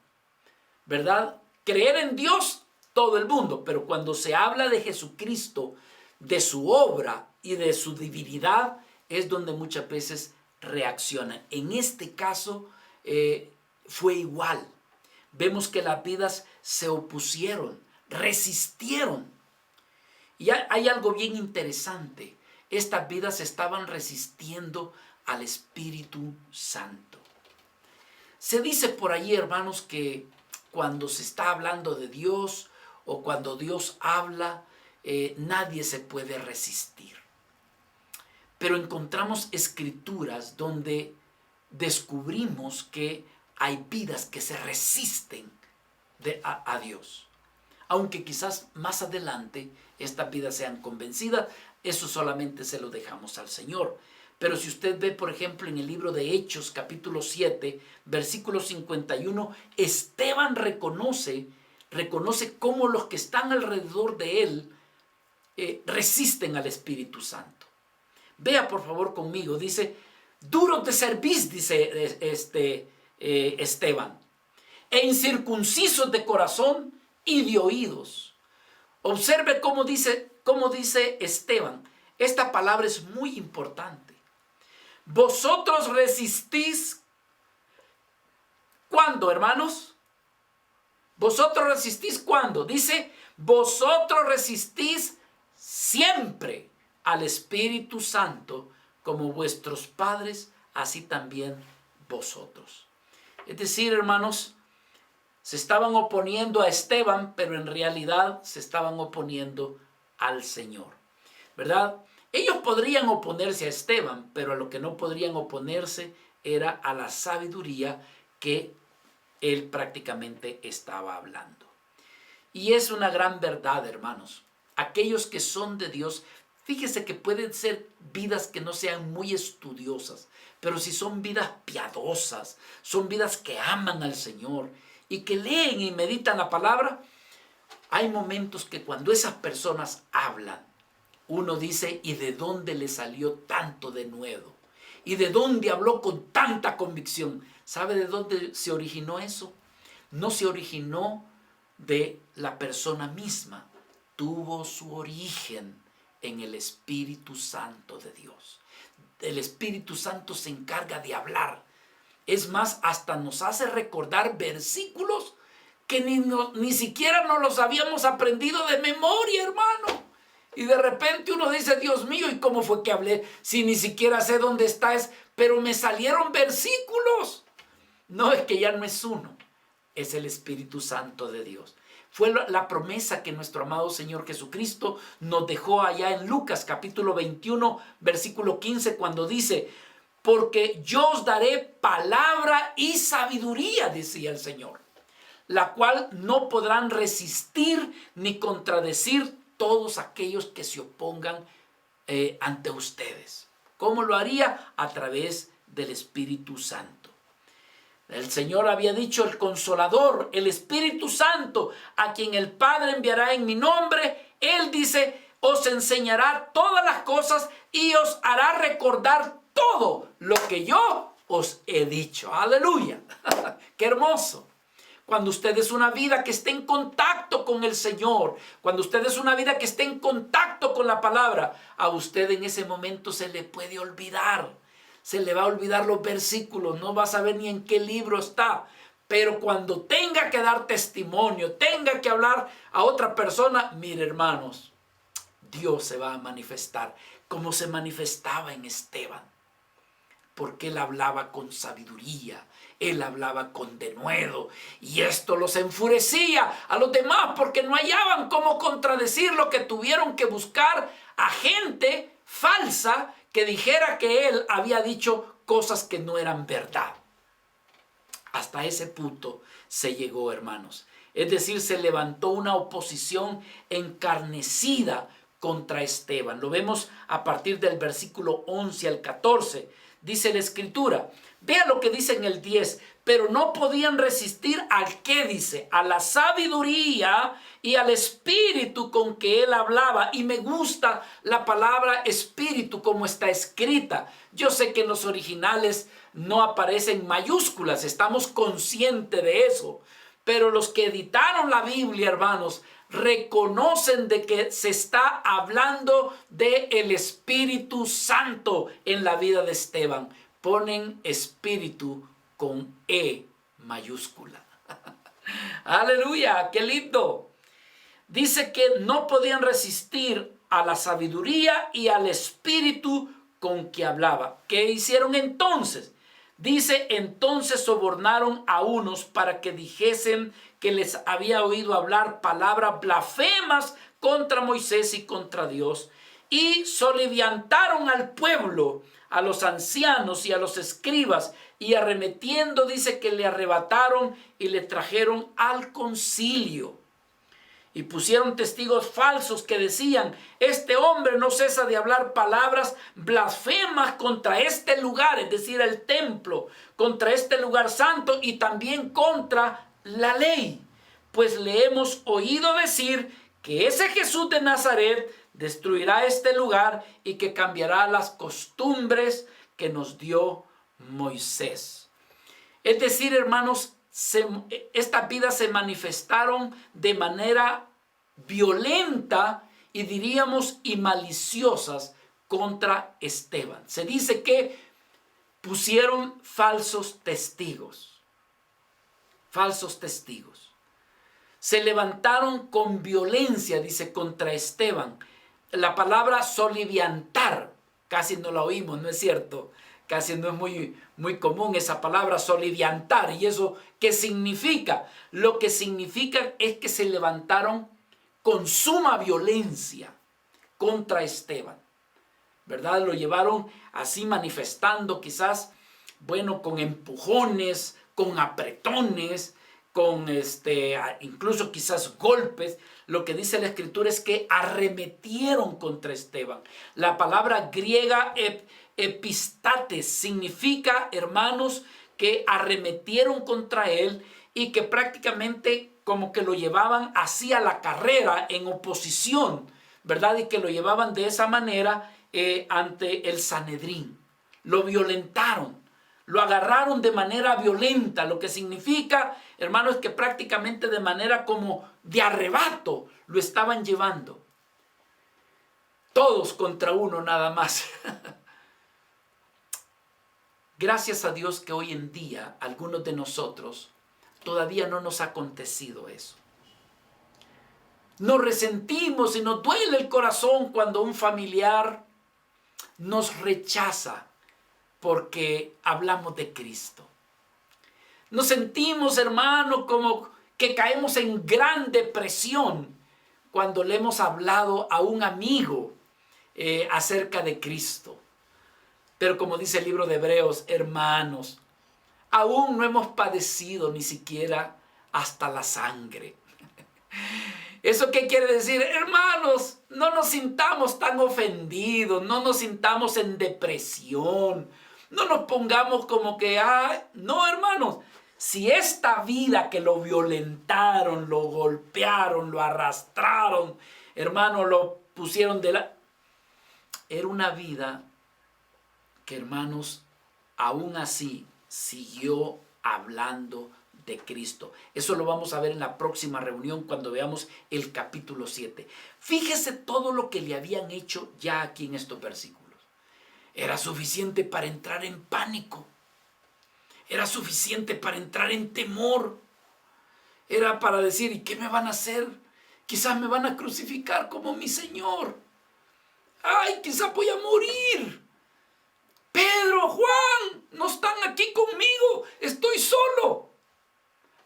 ¿verdad? Creer en Dios, todo el mundo, pero cuando se habla de Jesucristo, de su obra y de su divinidad, es donde muchas veces reaccionan. En este caso fue igual. Vemos que las vidas se opusieron, resistieron. Y hay algo bien interesante. Estas vidas estaban resistiendo al Espíritu Santo. Se dice por allí, hermanos, que cuando se está hablando de Dios o cuando Dios habla, nadie se puede resistir. Pero encontramos escrituras donde descubrimos que hay vidas que se resisten a Dios. Aunque quizás más adelante estas vidas sean convencidas, eso solamente se lo dejamos al Señor. Pero si usted ve, por ejemplo, en el libro de Hechos, capítulo 7, versículo 51, Esteban reconoce cómo los que están alrededor de él resisten al Espíritu Santo. Vea por favor conmigo, dice, duros de cerviz, dice Esteban, e incircuncisos de corazón y de oídos. Observe cómo dice Esteban. Esta palabra es muy importante. Vosotros resistís, ¿cuándo, hermanos? Vosotros resistís, ¿cuándo? Dice, vosotros resistís siempre al Espíritu Santo, como vuestros padres, así también vosotros. Es decir, hermanos, se estaban oponiendo a Esteban, pero en realidad se estaban oponiendo al Señor, ¿verdad? Ellos podrían oponerse a Esteban, pero a lo que no podrían oponerse era a la sabiduría que él prácticamente estaba hablando. Y es una gran verdad, hermanos. Aquellos que son de Dios, fíjese que pueden ser vidas que no sean muy estudiosas, pero si son vidas piadosas, son vidas que aman al Señor y que leen y meditan la palabra, hay momentos que cuando esas personas hablan, uno dice, ¿y de dónde le salió tanto denuedo? ¿Y de dónde habló con tanta convicción? ¿Sabe de dónde se originó eso? No se originó de la persona misma. Tuvo su origen en el Espíritu Santo de Dios. El Espíritu Santo se encarga de hablar. Es más, hasta nos hace recordar versículos que ni siquiera nos los habíamos aprendido de memoria, hermano. Y de repente uno dice, Dios mío, ¿y cómo fue que hablé? Si ni siquiera sé dónde está, pero me salieron versículos. No, es que ya no es uno, es el Espíritu Santo de Dios. Fue la promesa que nuestro amado Señor Jesucristo nos dejó allá en Lucas capítulo 21, versículo 15, cuando dice, porque yo os daré palabra y sabiduría, decía el Señor, la cual no podrán resistir ni contradecir todos aquellos que se opongan ante ustedes. ¿Cómo lo haría? A través del Espíritu Santo. El Señor había dicho, el Consolador, el Espíritu Santo, a quien el Padre enviará en mi nombre, Él dice, os enseñará todas las cosas y os hará recordar todo lo que yo os he dicho. ¡Aleluya! ¡Qué hermoso! Cuando usted es una vida que esté en contacto con el Señor, cuando usted es una vida que esté en contacto con la palabra, a usted en ese momento se le puede olvidar. Se le va a olvidar los versículos, no va a saber ni en qué libro está. Pero cuando tenga que dar testimonio, tenga que hablar a otra persona, mire hermanos, Dios se va a manifestar como se manifestaba en Esteban. Porque él hablaba con sabiduría, él hablaba con denuedo, y esto los enfurecía a los demás porque no hallaban cómo contradecir lo que tuvieron que buscar a gente falsa que dijera que él había dicho cosas que no eran verdad. Hasta ese punto se llegó, hermanos. Es decir, se levantó una oposición encarnecida contra Esteban. Lo vemos a partir del versículo 11 al 14. Dice la Escritura, vea lo que dice en el 10, pero no podían resistir al que dice, a la sabiduría y al espíritu con que él hablaba. Y me gusta la palabra espíritu como está escrita. Yo sé que en los originales no aparecen mayúsculas, estamos conscientes de eso. Pero los que editaron la Biblia, hermanos, reconocen de que se está hablando del Espíritu Santo en la vida de Esteban. Ponen espíritu con E mayúscula. Aleluya, qué lindo. Dice que no podían resistir a la sabiduría y al espíritu con que hablaba. ¿Qué hicieron entonces? Dice, entonces sobornaron a unos para que dijesen que les había oído hablar palabras blasfemas contra Moisés y contra Dios. Y soliviantaron al pueblo, a los ancianos y a los escribas, y arremetiendo, dice que le arrebataron y le trajeron al concilio. Y pusieron testigos falsos que decían, este hombre no cesa de hablar palabras blasfemas contra este lugar, es decir, el templo, contra este lugar santo y también contra la ley. Pues le hemos oído decir que ese Jesús de Nazaret destruirá este lugar y que cambiará las costumbres que nos dio Moisés. Es decir, hermanos, estas vidas se manifestaron de manera violenta y diríamos y maliciosas contra Esteban. Se dice que pusieron falsos testigos. Falsos testigos. Se levantaron con violencia, dice, contra Esteban. La palabra soliviantar, casi no la oímos, ¿no es cierto? Casi no es muy común esa palabra soliviantar. ¿Y eso qué significa? Lo que significa es que se levantaron con suma violencia contra Esteban, ¿verdad? Lo llevaron así manifestando quizás, bueno, con empujones, con apretones, con incluso quizás golpes. Lo que dice la Escritura es que arremetieron contra Esteban. La palabra griega epistates significa, hermanos, que arremetieron contra él y que prácticamente como que lo llevaban así a la carrera en oposición, ¿verdad? Y que lo llevaban de esa manera ante el Sanedrín. Lo violentaron, lo agarraron de manera violenta, lo que significa, hermanos, que prácticamente de manera como de arrebato lo estaban llevando. Todos contra uno nada más. Gracias a Dios que hoy en día algunos de nosotros todavía no nos ha acontecido eso. Nos resentimos y nos duele el corazón cuando un familiar nos rechaza porque hablamos de Cristo. Nos sentimos, hermano, como que caemos en gran depresión cuando le hemos hablado a un amigo acerca de Cristo. Pero como dice el libro de Hebreos, hermanos, aún no hemos padecido ni siquiera hasta la sangre. ¿Eso qué quiere decir? Hermanos, no nos sintamos tan ofendidos, no nos sintamos en depresión, no nos pongamos como que, no, hermanos, si esta vida que lo violentaron, lo golpearon, lo arrastraron, hermanos, lo pusieron era una vida que, hermanos, aún así siguió hablando de Cristo. Eso lo vamos a ver en la próxima reunión cuando veamos el capítulo 7. Fíjese todo lo que le habían hecho ya aquí en estos versículos. Era suficiente para entrar en pánico. Era suficiente para entrar en temor. Era para decir, ¿y qué me van a hacer? Quizás me van a crucificar como mi Señor. ¡Ay, quizás voy a morir! Pedro, Juan, no están aquí conmigo, estoy solo.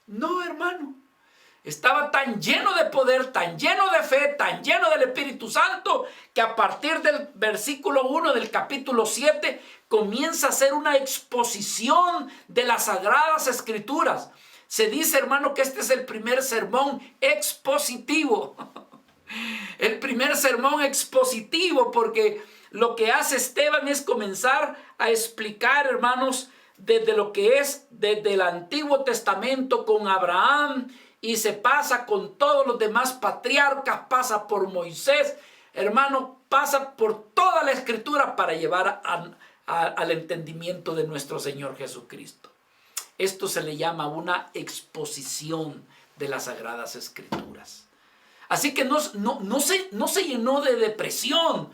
No, hermano, estaba tan lleno de poder, tan lleno de fe, tan lleno del Espíritu Santo, que a partir del versículo 1 del capítulo 7 comienza a hacer una exposición de las Sagradas Escrituras. Se dice, hermano, que este es el primer sermón expositivo. el primer sermón expositivo, porque lo que hace Esteban es comenzar a explicar, hermanos, desde lo que es desde el Antiguo Testamento con Abraham, y se pasa con todos los demás patriarcas, pasa por Moisés, hermano, pasa por toda la Escritura para llevar al entendimiento de nuestro Señor Jesucristo. Esto se le llama una exposición de las Sagradas Escrituras. Así que no se llenó de depresión.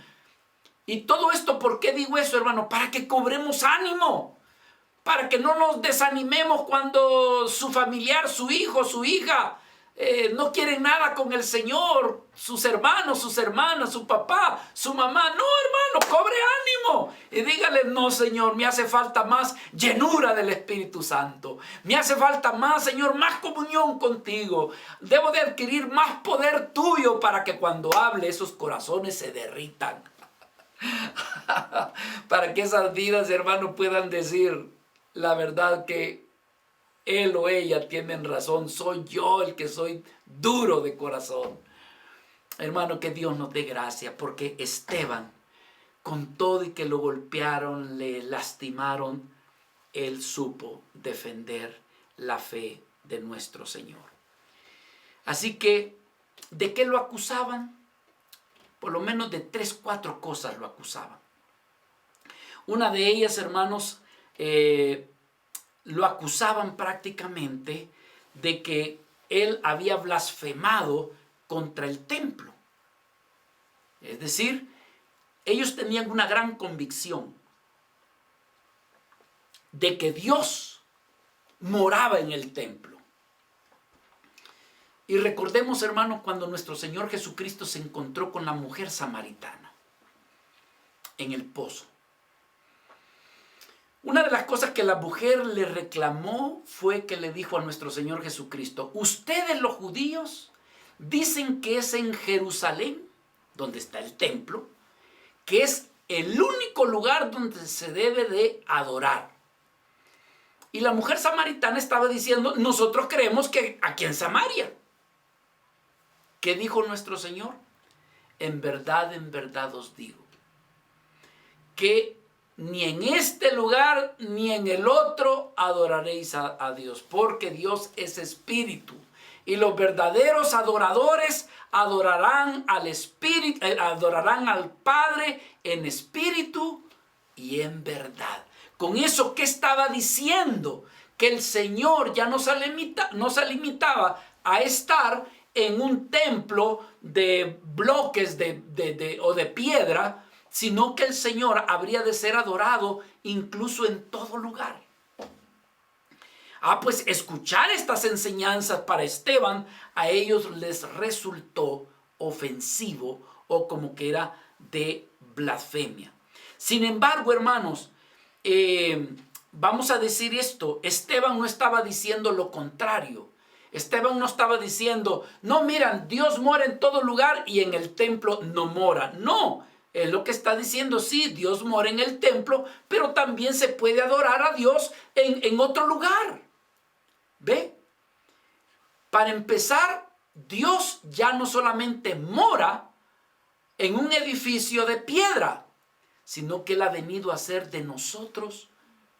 Y todo esto, ¿por qué digo eso, hermano? Para que cobremos ánimo. Para que no nos desanimemos cuando su familiar, su hijo, su hija, no quieren nada con el Señor. Sus hermanos, sus hermanas, su papá, su mamá. No, hermano, cobre ánimo. Y dígale, no, Señor, me hace falta más llenura del Espíritu Santo. Me hace falta más, Señor, más comunión contigo. Debo de adquirir más poder tuyo para que cuando hable esos corazones se derritan. Para que esas vidas, hermano, puedan decir la verdad, que él o ella tienen razón. Soy yo el que soy duro de corazón. Hermano, que Dios nos dé gracia, porque Esteban, con todo y que lo golpearon, le lastimaron, él supo defender la fe de nuestro Señor. Así que, ¿de qué lo acusaban? Por lo menos de 3, 4 cosas lo acusaban. Una de ellas, hermanos, lo acusaban prácticamente de que él había blasfemado contra el templo. Es decir, ellos tenían una gran convicción de que Dios moraba en el templo. Y recordemos, hermanos, cuando nuestro Señor Jesucristo se encontró con la mujer samaritana en el pozo. Una de las cosas que la mujer le reclamó fue que le dijo a nuestro Señor Jesucristo: ustedes los judíos dicen que es en Jerusalén, donde está el templo, que es el único lugar donde se debe de adorar. Y la mujer samaritana estaba diciendo: nosotros creemos que aquí en Samaria. ¿Qué dijo nuestro Señor? En verdad os digo, que ni en este lugar ni en el otro adoraréis a Dios, porque Dios es espíritu, y los verdaderos adoradores adorarán al Espíritu, adorarán al Padre en espíritu y en verdad. Con eso, ¿qué estaba diciendo? Que el Señor ya no se limitaba a estar en un templo de bloques o de piedra, sino que el Señor habría de ser adorado incluso en todo lugar. Pues escuchar estas enseñanzas para Esteban, a ellos les resultó ofensivo, o como que era de blasfemia. Sin embargo, hermanos, vamos a decir esto: Esteban no estaba diciendo lo contrario. Esteban no estaba diciendo: no, miran, Dios mora en todo lugar y en el templo no mora. No, es lo que está diciendo: sí, Dios mora en el templo, pero también se puede adorar a Dios en otro lugar. ¿Ve? Para empezar, Dios ya no solamente mora en un edificio de piedra, sino que Él ha venido a hacer de nosotros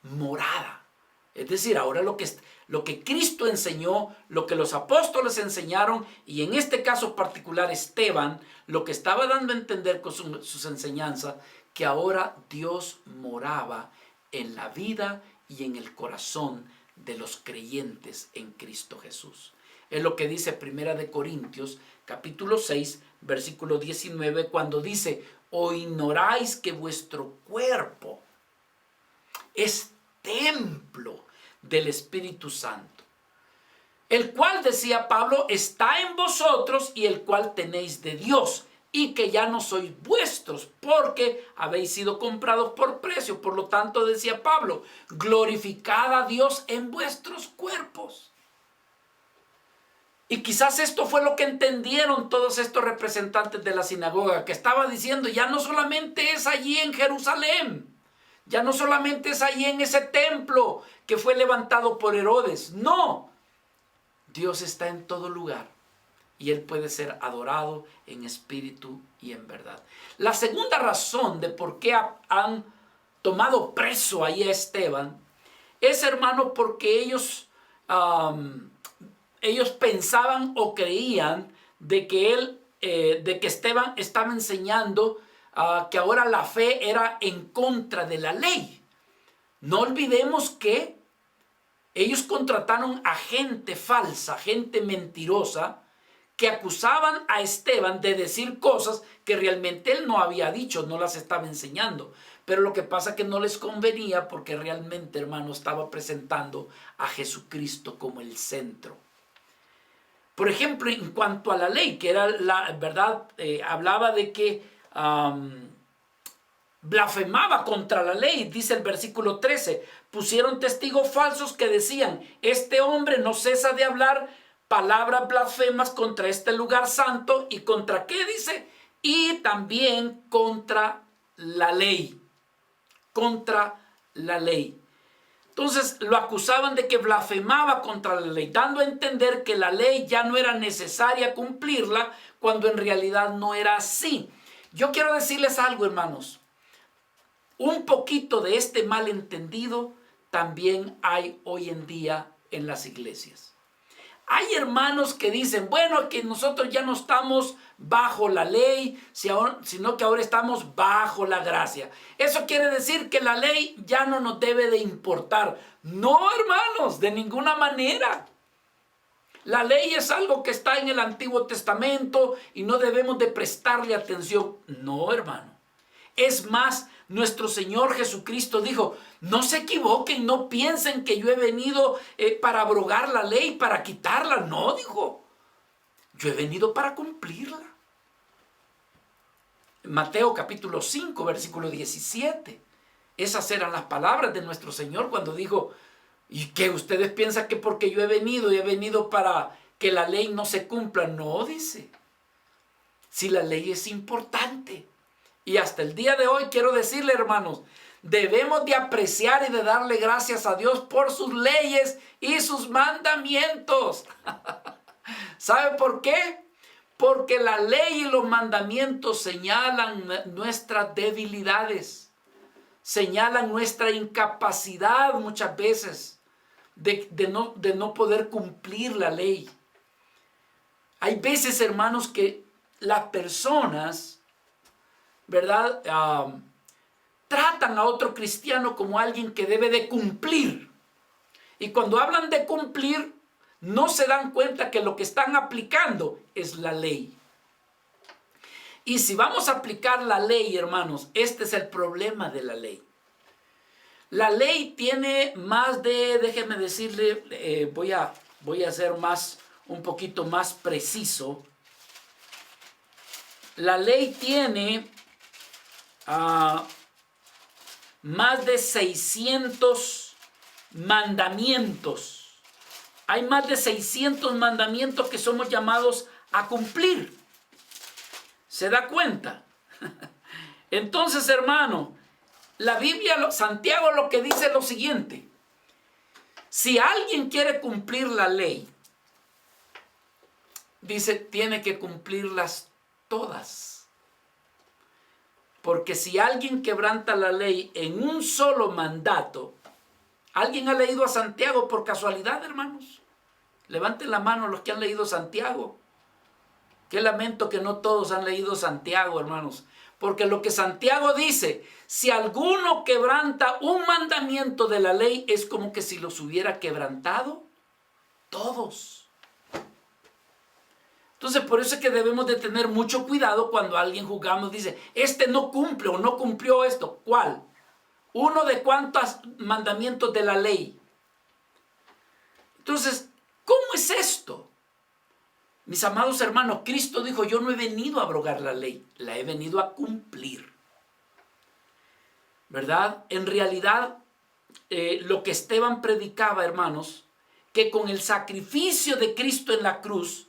morada. Es decir, ahora lo que Cristo enseñó, lo que los apóstoles enseñaron, y en este caso particular Esteban, lo que estaba dando a entender con sus enseñanzas, que ahora Dios moraba en la vida y en el corazón de los creyentes en Cristo Jesús. Es lo que dice Primera de Corintios, capítulo 6, versículo 19, cuando dice: ¿o ignoráis que vuestro cuerpo es templo del Espíritu Santo, el cual, decía Pablo, está en vosotros y el cual tenéis de Dios, y que ya no sois vuestros, porque habéis sido comprados por precio? Por lo tanto, decía Pablo, glorificad a Dios en vuestros cuerpos. Y quizás esto fue lo que entendieron todos estos representantes de la sinagoga, que estaba diciendo: ya no solamente es allí en Jerusalén, ya no solamente es allí en ese templo que fue levantado por Herodes. No, Dios está en todo lugar. y Él puede ser adorado en espíritu y en verdad. La segunda razón de por qué han tomado preso ahí a Esteban es, hermano, porque ellos pensaban o creían de que Esteban estaba enseñando que ahora la fe era en contra de la ley. No olvidemos que ellos contrataron a gente falsa, gente mentirosa, que acusaban a Esteban de decir cosas que realmente él no había dicho, no las estaba enseñando. Pero lo que pasa es que no les convenía porque realmente, hermano, estaba presentando a Jesucristo como el centro. Por ejemplo, en cuanto a la ley, que era la verdad, hablaba de que blasfemaba contra la ley. Dice el versículo 13, pusieron testigos falsos que decían, este hombre no cesa de hablar palabras blasfemas contra este lugar santo. ¿Y contra qué dice? Y también contra la ley. Contra la ley. Entonces lo acusaban de que blasfemaba contra la ley, dando a entender que la ley ya no era necesaria cumplirla, cuando en realidad no era así. Yo quiero decirles algo, hermanos. Un poquito de este malentendido también hay hoy en día en las iglesias. Hay hermanos que dicen, bueno, que nosotros ya no estamos bajo la ley, sino que ahora estamos bajo la gracia. Eso quiere decir que la ley ya no nos debe de importar. No, hermanos, de ninguna manera. La ley es algo que está en el Antiguo Testamento y no debemos de prestarle atención. No, hermano. Es más, nuestro Señor Jesucristo dijo, no se equivoquen, no piensen que yo he venido para abrogar la ley, para quitarla. No, dijo, yo he venido para cumplirla. Mateo capítulo 5, versículo 17. Esas eran las palabras de nuestro Señor cuando dijo, ¿y qué ustedes piensan que porque yo he venido para que la ley no se cumpla? No, dice, si la ley es importante. Y hasta el día de hoy quiero decirle, hermanos, debemos de apreciar y de darle gracias a Dios por sus leyes y sus mandamientos. ¿Sabe por qué? Porque la ley y los mandamientos señalan nuestras debilidades, señalan nuestra incapacidad muchas veces de no poder cumplir la ley. Hay veces, hermanos, que las personas, ¿verdad? Tratan a otro cristiano como alguien que debe de cumplir. Y cuando hablan de cumplir, no se dan cuenta que lo que están aplicando es la ley. Y si vamos a aplicar la ley, hermanos, este es el problema de la ley. La ley tiene más de, déjenme decirle, voy a ser un poquito más preciso. La ley tiene más de 600 mandamientos. Hay más de 600 mandamientos que somos llamados a cumplir. ¿Se da cuenta? Entonces, hermano, la Biblia, Santiago lo que dice es lo siguiente. Si alguien quiere cumplir la ley, dice, tiene que cumplirlas todas. Porque si alguien quebranta la ley en un solo mandato, ¿alguien ha leído a Santiago por casualidad, hermanos? Levanten la mano los que han leído Santiago. Qué lamento que no todos han leído Santiago, hermanos. Porque lo que Santiago dice, si alguno quebranta un mandamiento de la ley, es como que si los hubiera quebrantado todos. Entonces, por eso es que debemos de tener mucho cuidado cuando alguien juzgamos, dice, este no cumple o no cumplió esto. ¿Cuál? Uno de cuántos mandamientos de la ley. Entonces, ¿cómo es esto? Mis amados hermanos, Cristo dijo, yo no he venido a abrogar la ley, la he venido a cumplir. ¿Verdad? En realidad, lo que Esteban predicaba, hermanos, que con el sacrificio de Cristo en la cruz,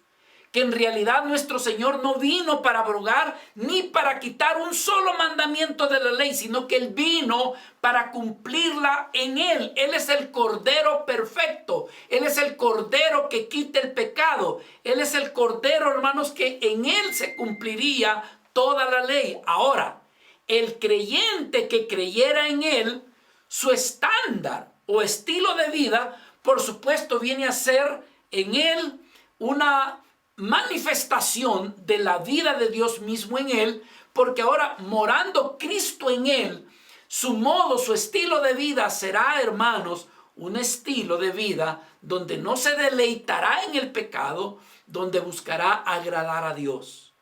que en realidad nuestro Señor no vino para abrogar ni para quitar un solo mandamiento de la ley, sino que Él vino para cumplirla en Él. Él es el Cordero perfecto. Él es el Cordero que quita el pecado. Él es el Cordero, hermanos, que en Él se cumpliría toda la ley. Ahora, el creyente que creyera en Él, su estándar o estilo de vida, por supuesto, viene a ser en Él una manifestación de la vida de Dios mismo en Él, porque ahora morando Cristo en Él, su modo, su estilo de vida será, hermanos, un estilo de vida donde no se deleitará en el pecado, donde buscará agradar a Dios.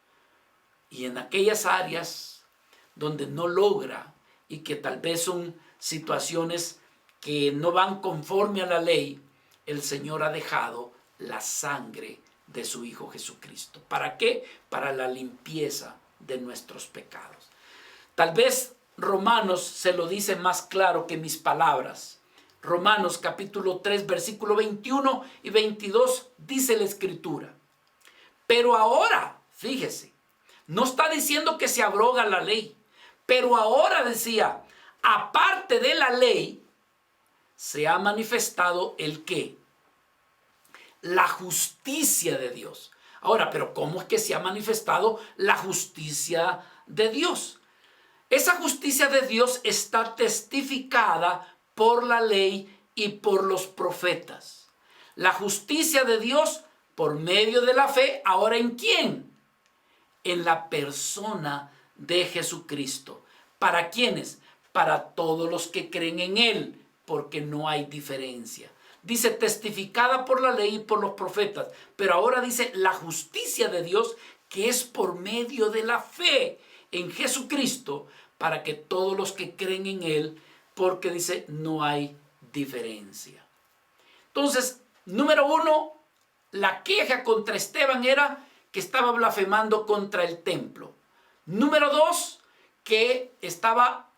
Y en aquellas áreas donde no logra y que tal vez son situaciones que no van conforme a la ley, el Señor ha dejado la sangre de su Hijo Jesucristo. ¿Para qué? Para la limpieza de nuestros pecados. Tal vez Romanos se lo dice más claro que mis palabras. Romanos capítulo 3, versículo 21 y 22 dice la Escritura. Pero ahora, fíjese, no está diciendo que se abroga la ley, pero ahora decía, aparte de la ley, se ha manifestado el ¿qué? La justicia de Dios. Ahora, pero ¿cómo es que se ha manifestado la justicia de Dios? Esa justicia de Dios está testificada por la ley y por los profetas. La justicia de Dios por medio de la fe, ¿ahora en quién? En la persona de Jesucristo. ¿Para quiénes? Para todos los que creen en Él, porque no hay diferencia. Dice testificada por la ley y por los profetas, pero ahora dice la justicia de Dios que es por medio de la fe en Jesucristo, para que todos los que creen en Él, porque dice no hay diferencia. Entonces, número uno, la queja contra Esteban era que estaba blasfemando contra el templo. Número dos, que estaba,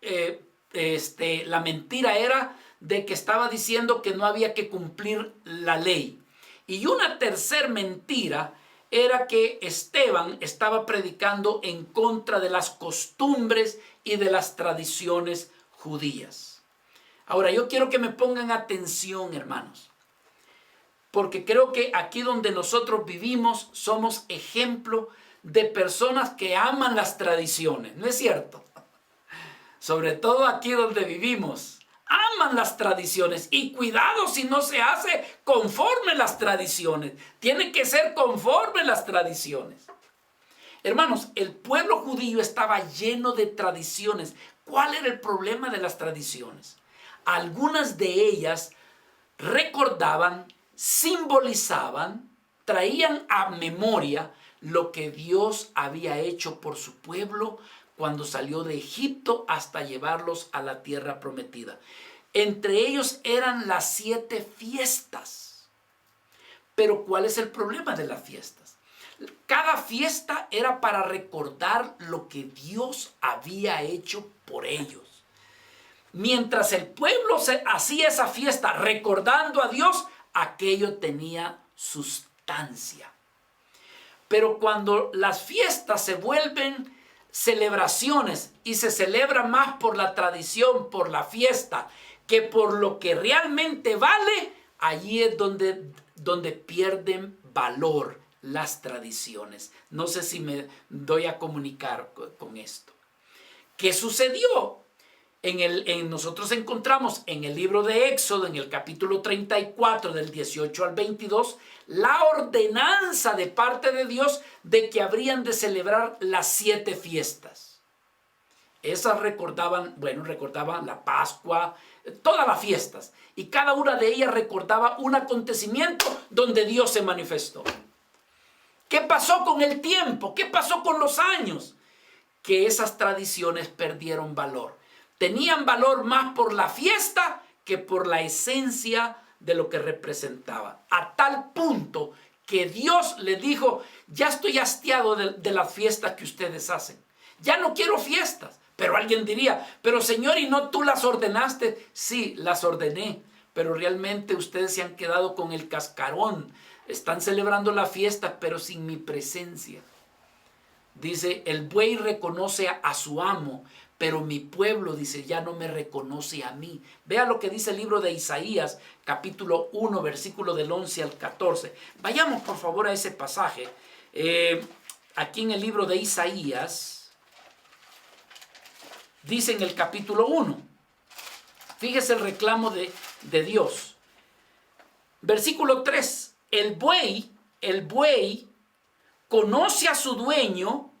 la mentira era de que estaba diciendo que no había que cumplir la ley. Y una tercer mentira era que Esteban estaba predicando en contra de las costumbres y de las tradiciones judías. Ahora, yo quiero que me pongan atención, hermanos, porque creo que aquí donde nosotros vivimos somos ejemplo de personas que aman las tradiciones, ¿no es cierto? Sobre todo aquí donde vivimos, aman las tradiciones y cuidado si no se hace conforme las tradiciones. Tiene que ser conforme las tradiciones. Hermanos, el pueblo judío estaba lleno de tradiciones. ¿Cuál era el problema de las tradiciones? Algunas de ellas recordaban, simbolizaban, traían a memoria lo que Dios había hecho por su pueblo cuando salió de Egipto hasta llevarlos a la tierra prometida. Entre ellos eran las 7 fiestas. Pero ¿cuál es el problema de las fiestas? Cada fiesta era para recordar lo que Dios había hecho por ellos. Mientras el pueblo hacía esa fiesta recordando a Dios, aquello tenía sustancia. Pero cuando las fiestas se vuelven celebraciones y se celebra más por la tradición, por la fiesta, que por lo que realmente vale, allí es donde pierden valor las tradiciones. No sé si me doy a comunicar con esto. ¿Qué sucedió? Nosotros encontramos en el libro de Éxodo, en el capítulo 34, del 18 al 22, la ordenanza de parte de Dios de que habrían de celebrar las 7 fiestas. Esas recordaban la Pascua, todas las fiestas. Y cada una de ellas recordaba un acontecimiento donde Dios se manifestó. ¿Qué pasó con el tiempo? ¿Qué pasó con los años? Que esas tradiciones perdieron valor. Tenían valor más por la fiesta que por la esencia de lo que representaba. A tal punto que Dios le dijo, ya estoy hastiado de las fiestas que ustedes hacen. Ya no quiero fiestas. Pero alguien diría, pero Señor, ¿y no tú las ordenaste? Sí, las ordené, pero realmente ustedes se han quedado con el cascarón. Están celebrando la fiesta, pero sin mi presencia. Dice, el buey reconoce a su amo, pero mi pueblo, dice, ya no me reconoce a mí. Vea lo que dice el libro de Isaías, capítulo 1, versículo del 11 al 14. Vayamos por favor a ese pasaje. Aquí en el libro de Isaías, dice en el capítulo 1. Fíjese el reclamo de Dios. Versículo 3. El buey conoce a su dueño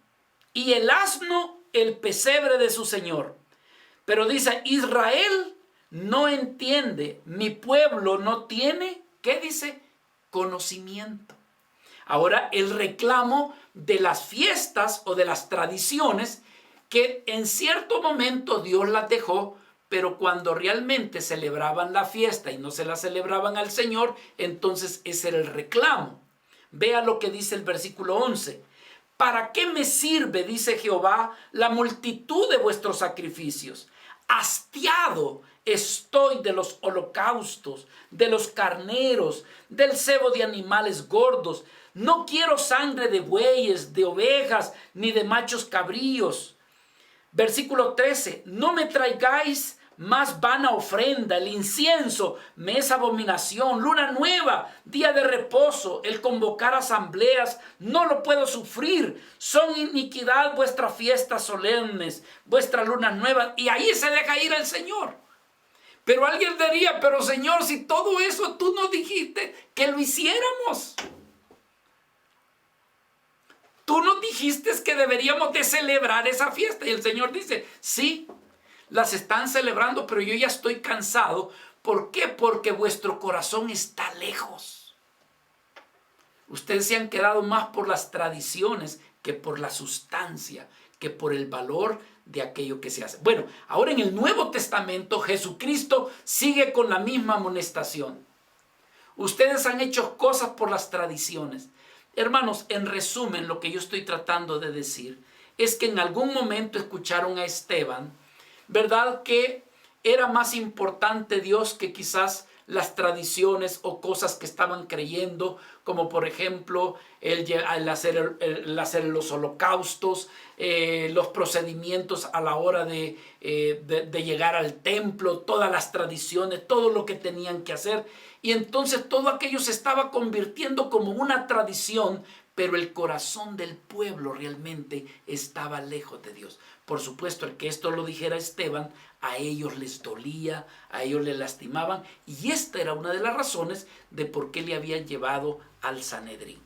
y el asno el pesebre de su señor. Pero dice, Israel no entiende, mi pueblo no tiene, ¿qué dice? Conocimiento. Ahora, el reclamo de las fiestas o de las tradiciones que en cierto momento Dios las dejó, pero cuando realmente celebraban la fiesta y no se la celebraban al Señor, entonces ese era el reclamo. Vea lo que dice el versículo 11. ¿Para qué me sirve, dice Jehová, la multitud de vuestros sacrificios? Hastiado estoy de los holocaustos, de los carneros, del cebo de animales gordos. No quiero sangre de bueyes, de ovejas, ni de machos cabríos. Versículo 13. No me traigáis más vana ofrenda, el incienso me es abominación, luna nueva, día de reposo, el convocar asambleas, no lo puedo sufrir, son iniquidad vuestras fiestas solemnes, vuestras lunas nuevas, y ahí se deja ir el Señor. Pero alguien diría, pero Señor, si todo eso tú nos dijiste que lo hiciéramos. Tú nos dijiste que deberíamos de celebrar esa fiesta, y el Señor dice, sí, las están celebrando, pero yo ya estoy cansado. ¿Por qué? Porque vuestro corazón está lejos. Ustedes se han quedado más por las tradiciones que por la sustancia, que por el valor de aquello que se hace. Bueno, ahora en el Nuevo Testamento Jesucristo sigue con la misma amonestación. Ustedes han hecho cosas por las tradiciones. Hermanos, en resumen, lo que yo estoy tratando de decir es que en algún momento escucharon a Esteban, ¿verdad? Que era más importante Dios que quizás las tradiciones o cosas que estaban creyendo, como por ejemplo el hacer los holocaustos, los procedimientos a la hora de llegar al templo, todas las tradiciones, todo lo que tenían que hacer. Y entonces todo aquello se estaba convirtiendo como una tradición, pero el corazón del pueblo realmente estaba lejos de Dios. Por supuesto, el que esto lo dijera Esteban, a ellos les dolía, a ellos les lastimaban, y esta era una de las razones de por qué le habían llevado al Sanedrín.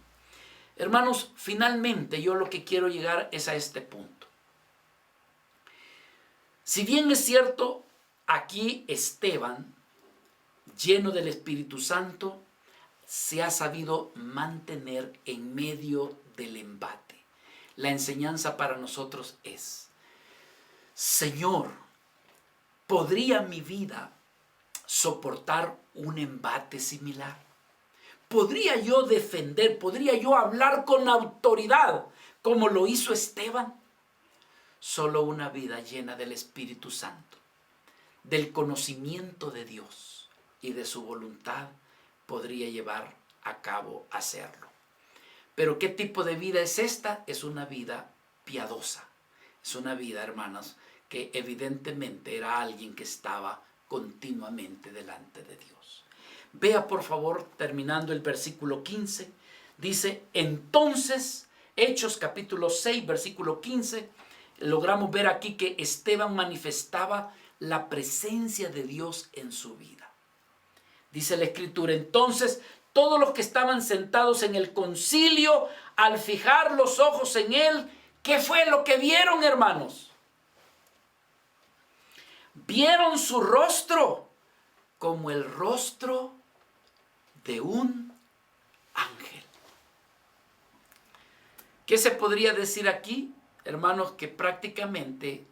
Hermanos, finalmente yo lo que quiero llegar es a este punto. Si bien es cierto, aquí Esteban, lleno del Espíritu Santo, se ha sabido mantener en medio del embate. La enseñanza para nosotros es, Señor, ¿podría mi vida soportar un embate similar? ¿Podría yo defender, podría yo hablar con autoridad como lo hizo Esteban? Solo una vida llena del Espíritu Santo, del conocimiento de Dios y de su voluntad podría llevar a cabo hacerlo. Pero ¿qué tipo de vida es esta? Es una vida piadosa. Es una vida, hermanos, que evidentemente era alguien que estaba continuamente delante de Dios. Vea por favor, terminando el versículo 15, dice, entonces, Hechos capítulo 6, versículo 15, logramos ver aquí que Esteban manifestaba la presencia de Dios en su vida. Dice la Escritura, entonces todos los que estaban sentados en el concilio, al fijar los ojos en él, ¿qué fue lo que vieron, hermanos? Vieron su rostro como el rostro de un ángel. ¿Qué se podría decir aquí, hermanos? Que prácticamente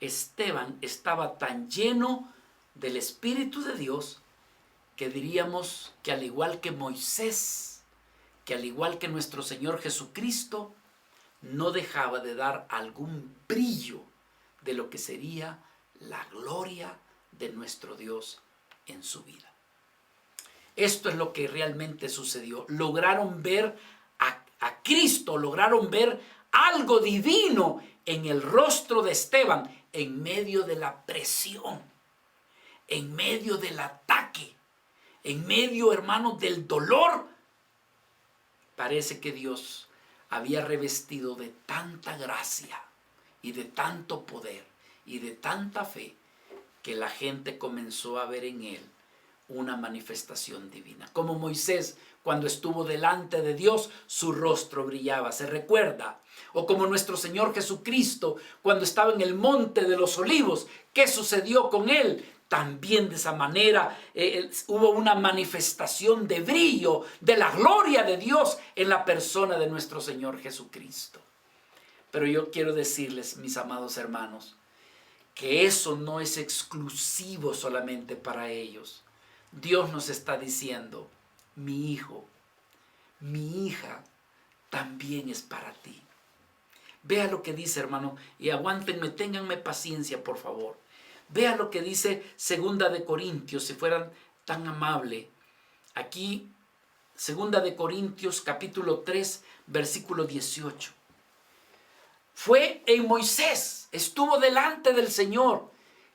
Esteban estaba tan lleno del Espíritu de Dios que diríamos que al igual que Moisés, que al igual que nuestro Señor Jesucristo, no dejaba de dar algún brillo de lo que sería la gloria de nuestro Dios en su vida. Esto es lo que realmente sucedió. Lograron ver a Cristo, lograron ver algo divino en el rostro de Esteban, en medio de la presión, en medio del ataque, en medio, hermanos, del dolor. Parece que Dios había revestido de tanta gracia y de tanto poder y de tanta fe que la gente comenzó a ver en él una manifestación divina. Como Moisés, cuando estuvo delante de Dios, su rostro brillaba, ¿se recuerda? O como nuestro Señor Jesucristo, cuando estaba en el monte de los olivos, ¿qué sucedió con él? También de esa manera hubo una manifestación de brillo, de la gloria de Dios en la persona de nuestro Señor Jesucristo. Pero yo quiero decirles, mis amados hermanos, que eso no es exclusivo solamente para ellos. Dios nos está diciendo, mi hijo, mi hija, también es para ti. Vea lo que dice, hermano, y aguántenme, ténganme paciencia, por favor. Vea lo que dice 2 Corintios, si fueran tan amable. Aquí, 2 Corintios, capítulo 3, versículo 18. Fue en Moisés, estuvo delante del Señor.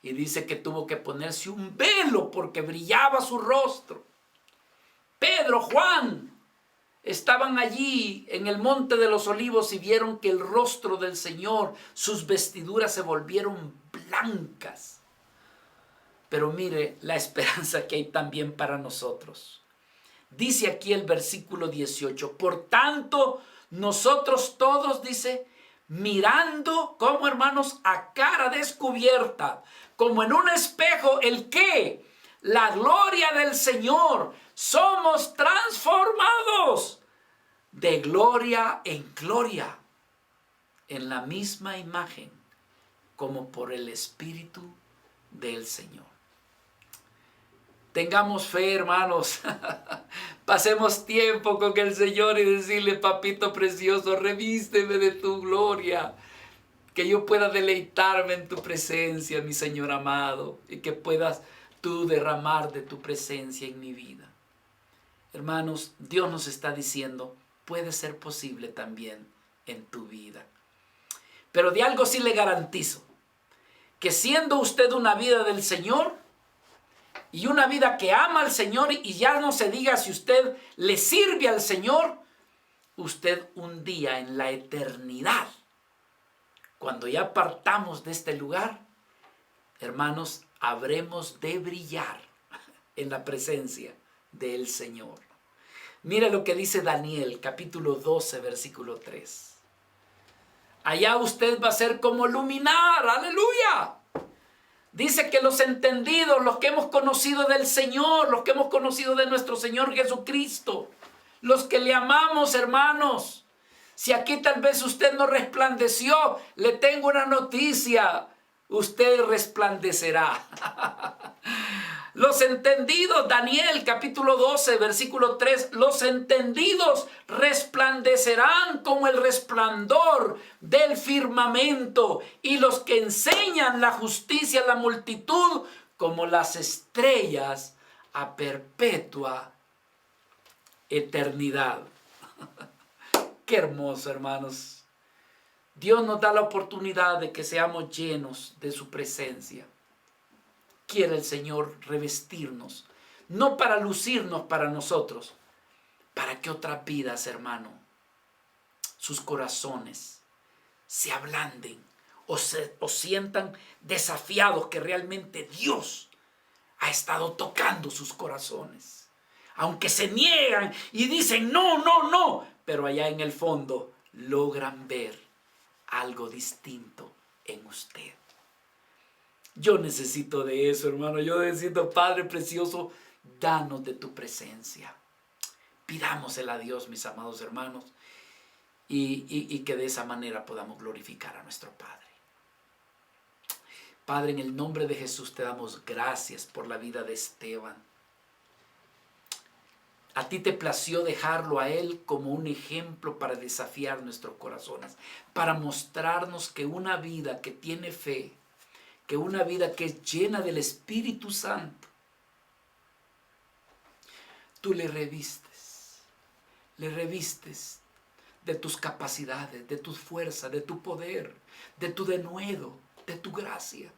Y dice que tuvo que ponerse un velo porque brillaba su rostro. Pedro, Juan, estaban allí en el monte de los olivos y vieron que el rostro del Señor, sus vestiduras se volvieron blancas. Pero mire la esperanza que hay también para nosotros. Dice aquí el versículo 18, por tanto, nosotros todos, dice, mirando, como hermanos, a cara descubierta, como en un espejo, ¿el qué? La gloria del Señor. Somos transformados de gloria en gloria, en la misma imagen, como por el Espíritu del Señor. Tengamos fe, hermanos. Pasemos tiempo con el Señor y decirle, papito precioso, revísteme de tu gloria. Que yo pueda deleitarme en tu presencia, mi Señor amado. Y que puedas tú derramar de tu presencia en mi vida. Hermanos, Dios nos está diciendo, puede ser posible también en tu vida. Pero de algo sí le garantizo. Que siendo usted una vida del Señor, y una vida que ama al Señor, y ya no se diga si usted le sirve al Señor, usted un día en la eternidad, cuando ya partamos de este lugar, hermanos, habremos de brillar en la presencia del Señor. Mira lo que dice Daniel, capítulo 12, versículo 3. Allá usted va a ser como luminar, aleluya. Dice que los entendidos, los que hemos conocido del Señor, los que hemos conocido de nuestro Señor Jesucristo, los que le amamos, hermanos. Si aquí tal vez usted no resplandeció, le tengo una noticia. Usted resplandecerá. Los entendidos, Daniel capítulo 12, versículo 3, los entendidos resplandecerán como el resplandor del firmamento, y los que enseñan la justicia a la multitud como las estrellas a perpetua eternidad. Qué hermoso, hermanos. Dios nos da la oportunidad de que seamos llenos de su presencia. Quiere el Señor revestirnos, no para lucirnos para nosotros, para que otras vidas, hermano, sus corazones se ablanden o sientan desafiados que realmente Dios ha estado tocando sus corazones. Aunque se niegan y dicen no, no, no, pero allá en el fondo logran ver algo distinto en usted. Yo necesito de eso, hermano. Yo necesito, Padre precioso, danos de tu presencia. Pidámosela a Dios, mis amados hermanos, y que de esa manera podamos glorificar a nuestro Padre. Padre, en el nombre de Jesús te damos gracias por la vida de Esteban. A ti te plació dejarlo a él como un ejemplo para desafiar nuestros corazones, para mostrarnos que una vida que tiene fe, que una vida que es llena del Espíritu Santo, tú le revistes de tus capacidades, de tu fuerza, de tu poder, de tu denuedo, de tu gracia.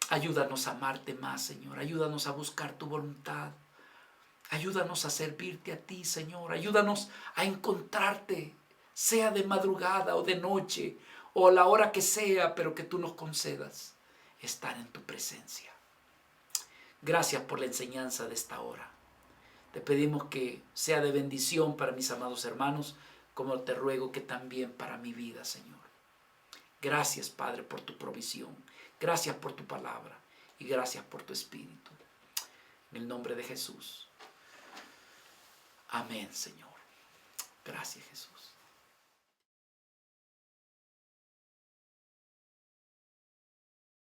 Ayúdanos a amarte más, Señor. Ayúdanos a buscar tu voluntad. Ayúdanos a servirte a ti, Señor. Ayúdanos a encontrarte, sea de madrugada o de noche, o a la hora que sea, pero que tú nos concedas estar en tu presencia. Gracias por la enseñanza de esta hora. Te pedimos que sea de bendición para mis amados hermanos, como te ruego que también para mi vida, Señor. Gracias, Padre, por tu provisión. Gracias por tu palabra y gracias por tu Espíritu. En el nombre de Jesús. Amén, Señor. Gracias, Jesús.